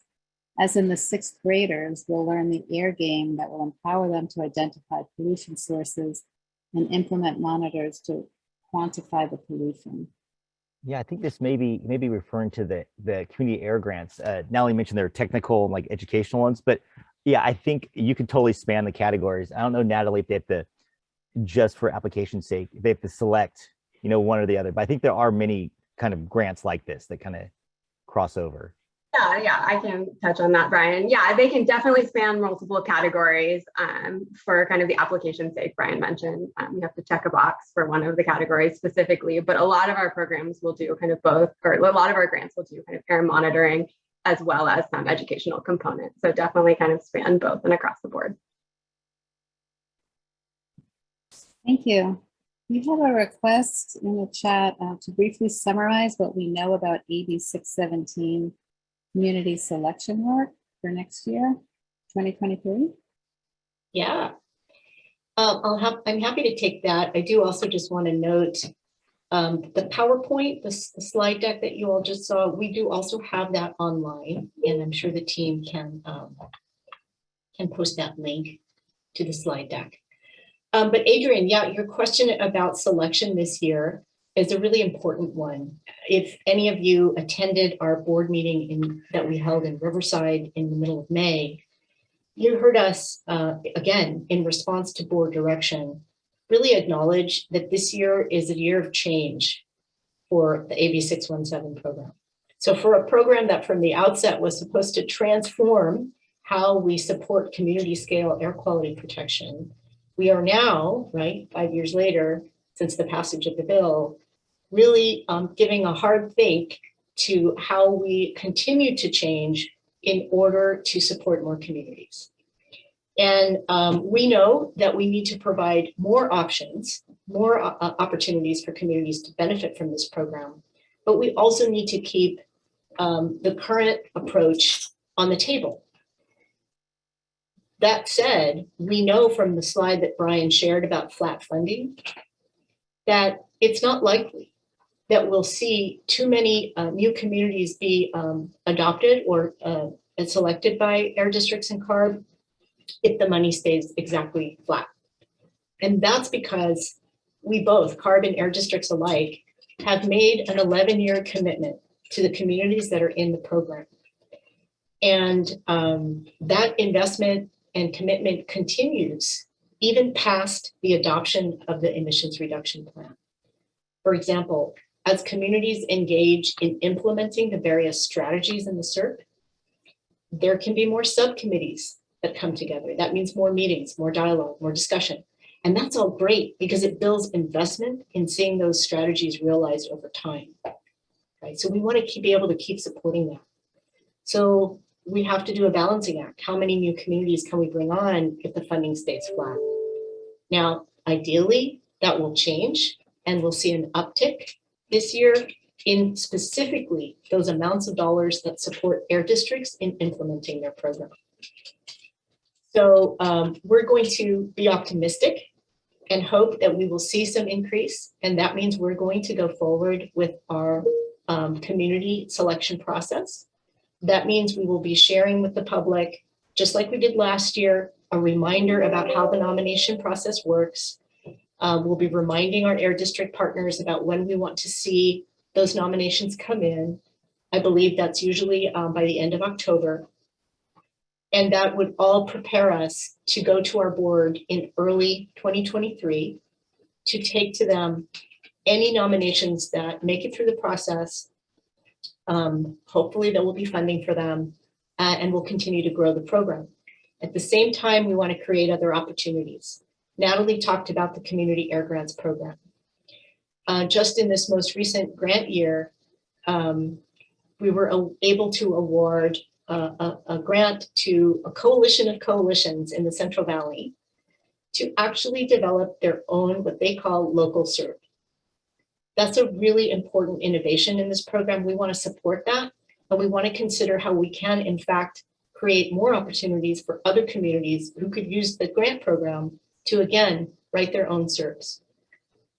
as in the 6th graders will learn the air game that will empower them to identify pollution sources and implement monitors to quantify the pollution. Yeah, I think this may be referring to the community air grants. Natalie mentioned they're technical and like educational ones, but yeah, I think you could totally span the categories. I don't know, Natalie, if they have to, just for application's sake, they have to select, one or the other, but I think there are many kind of grants like this that kind of cross over. Yeah, I can touch on that, Brian. Yeah, they can definitely span multiple categories. For kind of the application sake, Brian mentioned, you have to check a box for one of the categories specifically, but a lot of our programs will do kind of both, or a lot of our grants will do kind of air monitoring as well as some educational components. So definitely kind of span both and across the board. Thank you. We have a request in the chat to briefly summarize what we know about AB617 community selection work for next year, 2023. Yeah, I'm happy to take that. I do also just want to note the PowerPoint, the slide deck that you all just saw. We do also have that online, and I'm sure the team can post that link to the slide deck. But Adrian, yeah, your question about selection this year is a really important one. If any of you attended our board meeting that we held in Riverside in the middle of May, you heard us, again, in response to board direction, really acknowledge that this year is a year of change for the AB617 program. So for a program that from the outset was supposed to transform how we support community scale air quality protection, we are now, right, 5 years later, since the passage of the bill, really giving a hard think to how we continue to change in order to support more communities. And we know that we need to provide more options, more opportunities for communities to benefit from this program, but we also need to keep the current approach on the table. That said, we know from the slide that Brian shared about flat funding that it's not likely that we'll see too many new communities be adopted or selected by air districts and CARB if the money stays exactly flat. And that's because we both, CARB and air districts alike, have made an 11-year commitment to the communities that are in the program. And that investment and commitment continues even past the adoption of the emissions reduction plan. For example, as communities engage in implementing the various strategies in the CERP, there can be more subcommittees that come together. That means more meetings, more dialogue, more discussion. And that's all great because it builds investment in seeing those strategies realized over time. Right? So we want to be able to keep supporting that. So we have to do a balancing act. How many new communities can we bring on if the funding stays flat? Now, ideally, that will change and we'll see an uptick this year in specifically those amounts of dollars that support air districts in implementing their program. So we're going to be optimistic and hope that we will see some increase. And that means we're going to go forward with our community selection process. That means we will be sharing with the public, just like we did last year, a reminder about how the nomination process works. We'll be reminding our Air District partners about when we want to see those nominations come in. I believe that's usually by the end of October. And that would all prepare us to go to our board in early 2023 to take to them any nominations that make it through the process. Hopefully there will be funding for them and we'll continue to grow the program. At the same time, we want to create other opportunities. Natalie talked about the Community Air Grants program. Just in this most recent grant year, we were able to award a grant to a coalition of coalitions in the Central Valley to actually develop their own, what they call local CERB. That's a really important innovation in this program. We want to support that, and we want to consider how we can, in fact, create more opportunities for other communities who could use the grant program to, again, write their own CERBs,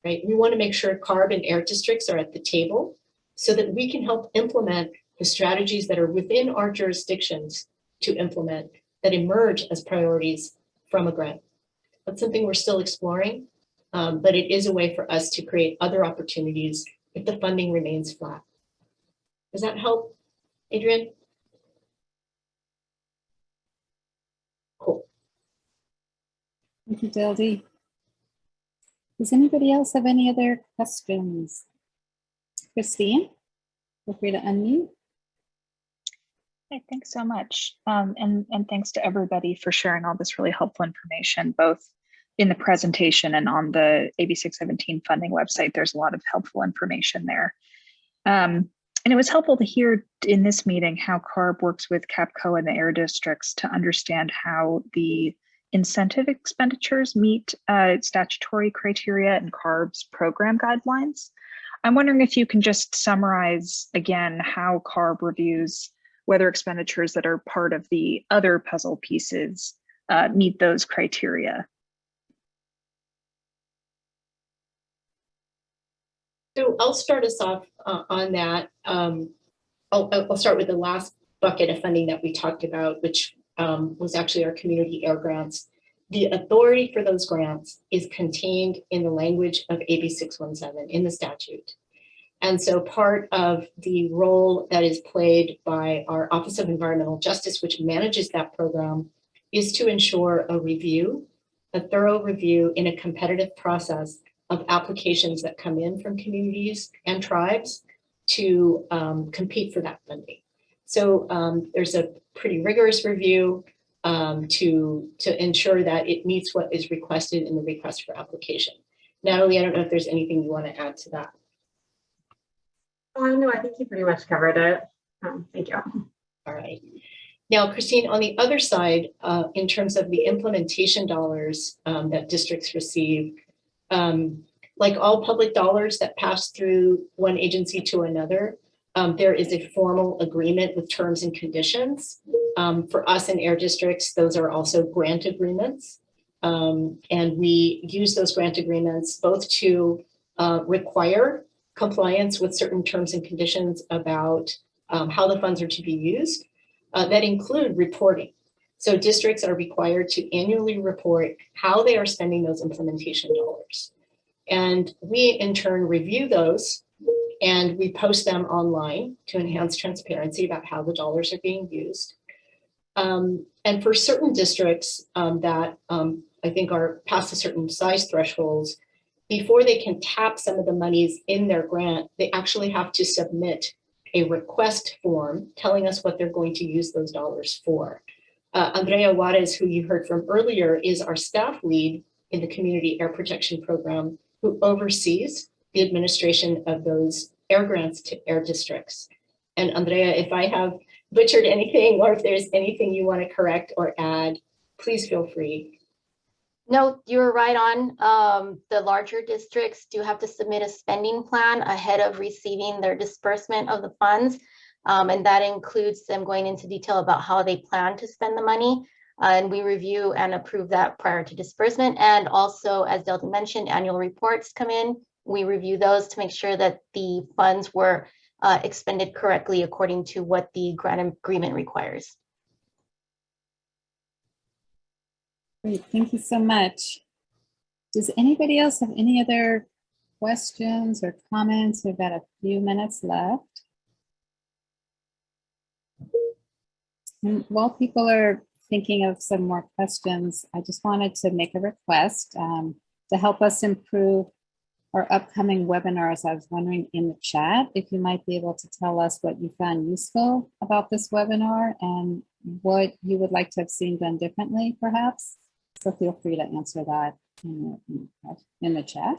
right? We want to make sure CARB and air districts are at the table so that we can help implement the strategies that are within our jurisdictions to implement that emerge as priorities from a grant. That's something we're still exploring, but it is a way for us to create other opportunities if the funding remains flat. Does that help, Adrian? Cool. Thank you, Dildy. Does anybody else have any other questions? Christine, feel free to unmute. Hey, thanks so much. And thanks to everybody for sharing all this really helpful information, both in the presentation and on the AB617 funding website. There's a lot of helpful information there. And it was helpful to hear in this meeting how CARB works with CAPCO and the air districts to understand how the incentive expenditures meet statutory criteria and CARB's program guidelines. I'm wondering if you can just summarize again how CARB reviews whether expenditures that are part of the other puzzle pieces meet those criteria. So I'll start us off on that. I'll start with the last bucket of funding that we talked about, which was actually our community air grants. The authority for those grants is contained in the language of AB617 in the statute. And so part of the role that is played by our Office of Environmental Justice, which manages that program, is to ensure a review, a thorough review in a competitive process of applications that come in from communities and tribes to compete for that funding. So there's a pretty rigorous review to ensure that it meets what is requested in the request for application. Natalie, I don't know if there's anything you want to add to that. No, I think you pretty much covered it. Thank you. All right. Now, Christine, on the other side, in terms of the implementation dollars that districts receive, like all public dollars that pass through one agency to another, there is a formal agreement with terms and conditions. For us in air districts, those are also grant agreements. And we use those grant agreements both to require compliance with certain terms and conditions about how the funds are to be used that include reporting. So districts are required to annually report how they are spending those implementation dollars. And we in turn review those and we post them online to enhance transparency about how the dollars are being used. And for certain districts that I think are past a certain size thresholds, before they can tap some of the monies in their grant, they actually have to submit a request form telling us what they're going to use those dollars for. Andrea Juarez, who you heard from earlier, is our staff lead in the Community Air Protection Program, who oversees the administration of those air grants to air districts. And Andrea, if I have butchered anything or if there's anything you want to correct or add, please feel free. No, you're right on. The larger districts do have to submit a spending plan ahead of receiving their disbursement of the funds. And that includes them going into detail about how they plan to spend the money. And we review and approve that prior to disbursement. And also, as Delta mentioned, annual reports come in. We review those to make sure that the funds were expended correctly according to what the grant agreement requires. Great, thank you so much. Does anybody else have any other questions or comments? We've got a few minutes left. And while people are thinking of some more questions, I just wanted to make a request to help us improve our upcoming webinars. I was wondering in the chat if you might be able to tell us what you found useful about this webinar and what you would like to have seen done differently, perhaps. So feel free to answer that in the chat.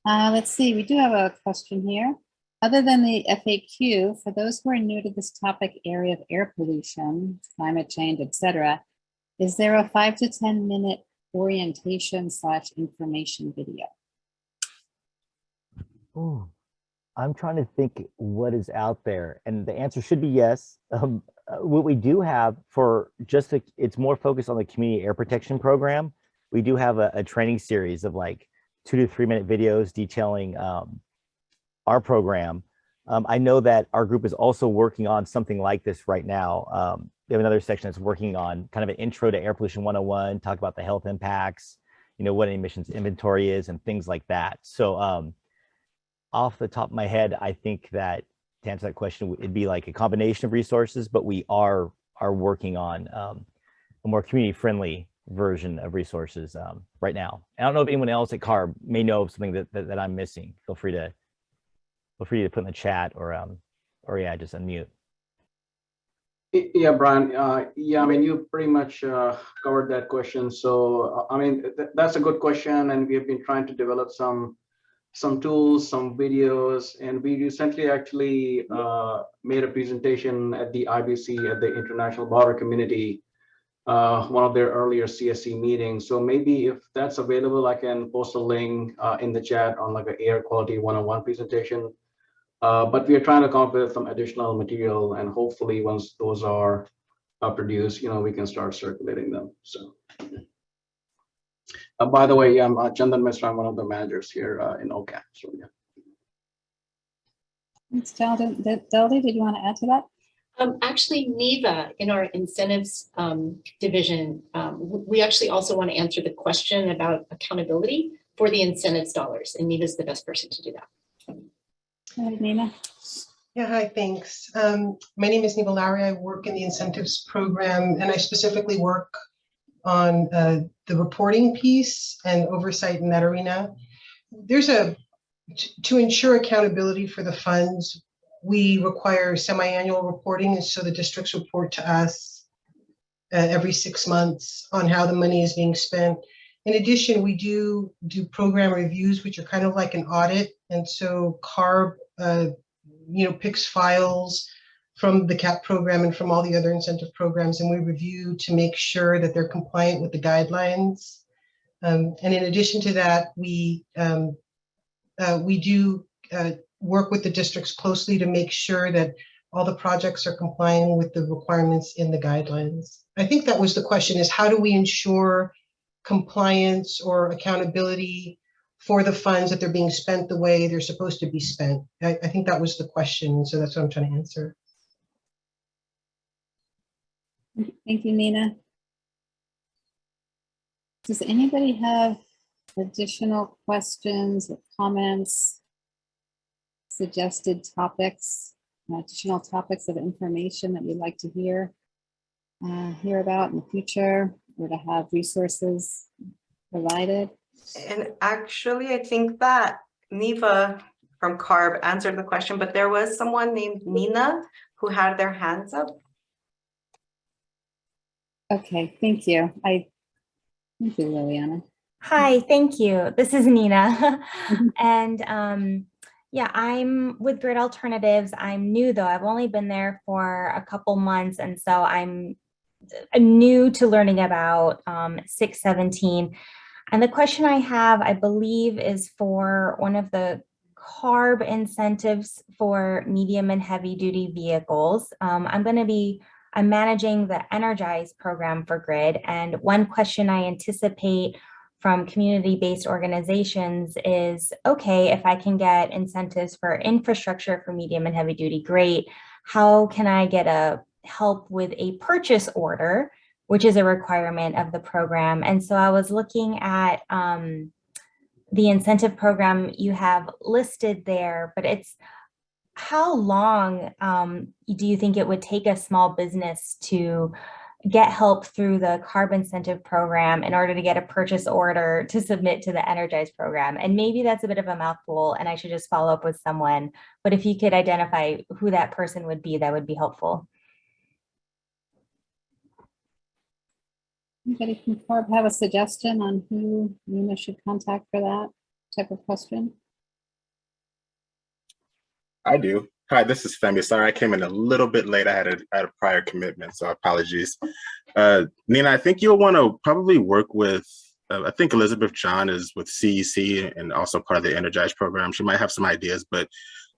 Let's see, we do have a question here. Other than the FAQ, for those who are new to this topic area of air pollution, climate change, etc., is there a 5 to 10 minute orientation / information video? Ooh, I'm trying to think what is out there, and the answer should be yes. What we do have for just it's more focused on the community air protection program. We do have a training series of like 2 to 3 minute videos detailing our program. I know that our group is also working on something like this right now. We have another section that's working on kind of an intro to air pollution 101, talk about the health impacts, you know, what an emissions inventory is and things like that. So off the top of my head, I think that to answer that question, it'd be like a combination of resources, but we are working on a more community-friendly version of resources right now. I don't know if anyone else at CARB may know of something that I'm missing. Feel free to put in the chat or yeah, just unmute. Yeah, Brian. Yeah, I mean, you pretty much covered that question. So, I mean, that's a good question, and we have been trying to develop some tools, some videos, and we recently actually made a presentation at the IBC at the International Border Community, one of their earlier CSC meetings. So maybe if that's available, I can post a link in the chat on like an air quality 101 presentation. But we are trying to come up with some additional material, and hopefully once those are produced, you know, we can start circulating them. So. By the way, I'm Chandan Mishra. I'm one of the managers here in OCAP. So yeah. Thanks, Sheldon. Deldy, did you want to add to that? Actually, NEVA in our incentives division, we actually also want to answer the question about accountability for the incentives dollars, and NEVA is the best person to do that. Hi, Nina. Yeah, hi, thanks. My name is Neva Lowry. I work in the incentives program, and I specifically work on the reporting piece and oversight in that arena. To ensure accountability for the funds, we require semi-annual reporting, and so the districts report to us every 6 months on how the money is being spent. In addition, we do program reviews, which are kind of like an audit, and so CARB, picks files from the CAP program and from all the other incentive programs, and we review to make sure that they're compliant with the guidelines. And in addition to that, we do work with the districts closely to make sure that all the projects are complying with the requirements in the guidelines. I think that was the question, is how do we ensure compliance or accountability for the funds, that they're being spent the way they're supposed to be spent? I think that was the question, so that's what I'm trying to answer. Thank you, Nina. Does anybody have additional questions or comments, suggested topics, additional topics of information that you'd like to hear about in the future, or to have resources provided? And actually, I think that Neva from CARB answered the question, but there was someone named Nina who had their hands up. Okay, thank you. Thank you, Liliana. Hi, thank you. This is Nina. And yeah, I'm with Grid Alternatives. I'm new though. I've only been there for a couple months. And so I'm new to learning about 617. And the question I have, I believe, is for one of the CARB incentives for medium and heavy duty vehicles. I I'm managing the Energize program for GRID. And one question I anticipate from community-based organizations is, okay, if I can get incentives for infrastructure for medium and heavy duty, great. How can I get a help with a purchase order, which is a requirement of the program? And so I was looking at the incentive program you have listed there, but it's how long do you think it would take a small business to get help through the CARB incentive program in order to get a purchase order to submit to the Energize program? And maybe that's a bit of a mouthful and I should just follow up with someone, but if you could identify who that person would be, that would be helpful. Anybody from CARB have a suggestion on who Nina should contact for that type of question? I do. Hi, this is Femi. Sorry, I came in a little bit late. I had a prior commitment, so apologies. Nina, I think you'll want to probably work with, I think Elizabeth John is with CEC and also part of the Energize program. She might have some ideas, but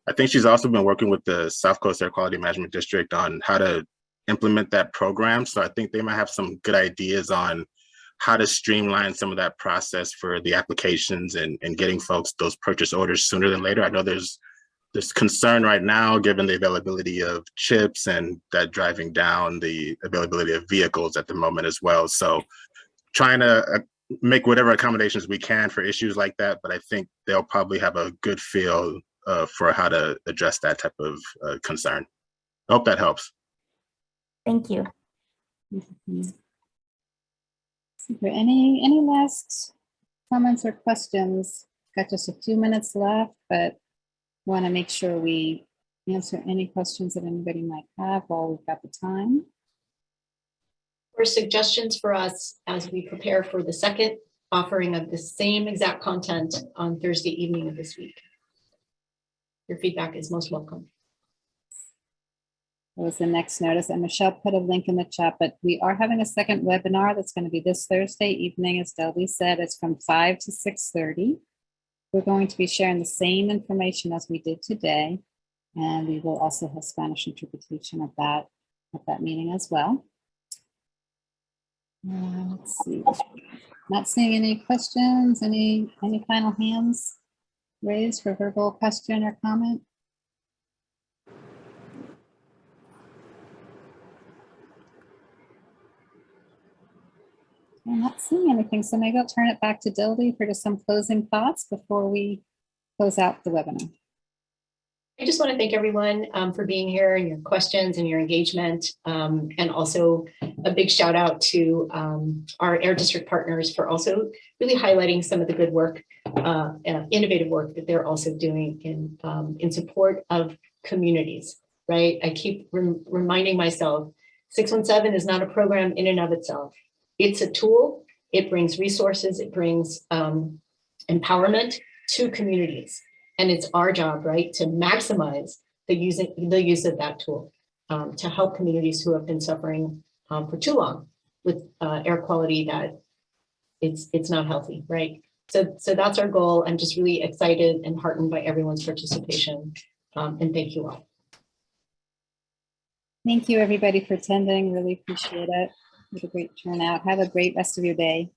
I think she's also been working with the South Coast Air Quality Management District on how to implement that program. So I think they might have some good ideas on how to streamline some of that process for the applications and getting folks those purchase orders sooner than later. I know there's concern right now, given the availability of chips and that driving down the availability of vehicles at the moment as well. So trying to make whatever accommodations we can for issues like that, but I think they'll probably have a good feel for how to address that type of concern. I hope that helps. Thank you. Mm-hmm. Super. Any last comments or questions? Got just a few minutes left, but want to make sure we answer any questions that anybody might have while we've got the time. Or suggestions for us as we prepare for the second offering of the same exact content on Thursday evening of this week. Your feedback is most welcome. That was the next notice, and Michelle put a link in the chat, but we are having a second webinar that's going to be this Thursday evening, as Delby said. It's from 5 to 6:30. We're going to be sharing the same information as we did today, and we will also have Spanish interpretation of that at that meeting as well. Let's see. Not seeing any questions. Any final hands raised for verbal question or comment? I'm not seeing anything, so maybe I'll turn it back to Dilby for just some closing thoughts before we close out the webinar. I just want to thank everyone for being here and your questions and your engagement, and also a big shout out to our Air District partners for also really highlighting some of the good work, innovative work that they're also doing in support of communities, right? I keep reminding myself, 617 is not a program in and of itself. It's a tool. It brings resources. It brings empowerment to communities. And it's our job, right, to maximize the use of that tool to help communities who have been suffering for too long with air quality that it's not healthy, right? So that's our goal. I'm just really excited and heartened by everyone's participation. And thank you all. Thank you, everybody, for attending. Really appreciate it. What a great turnout. Have a great rest of your day.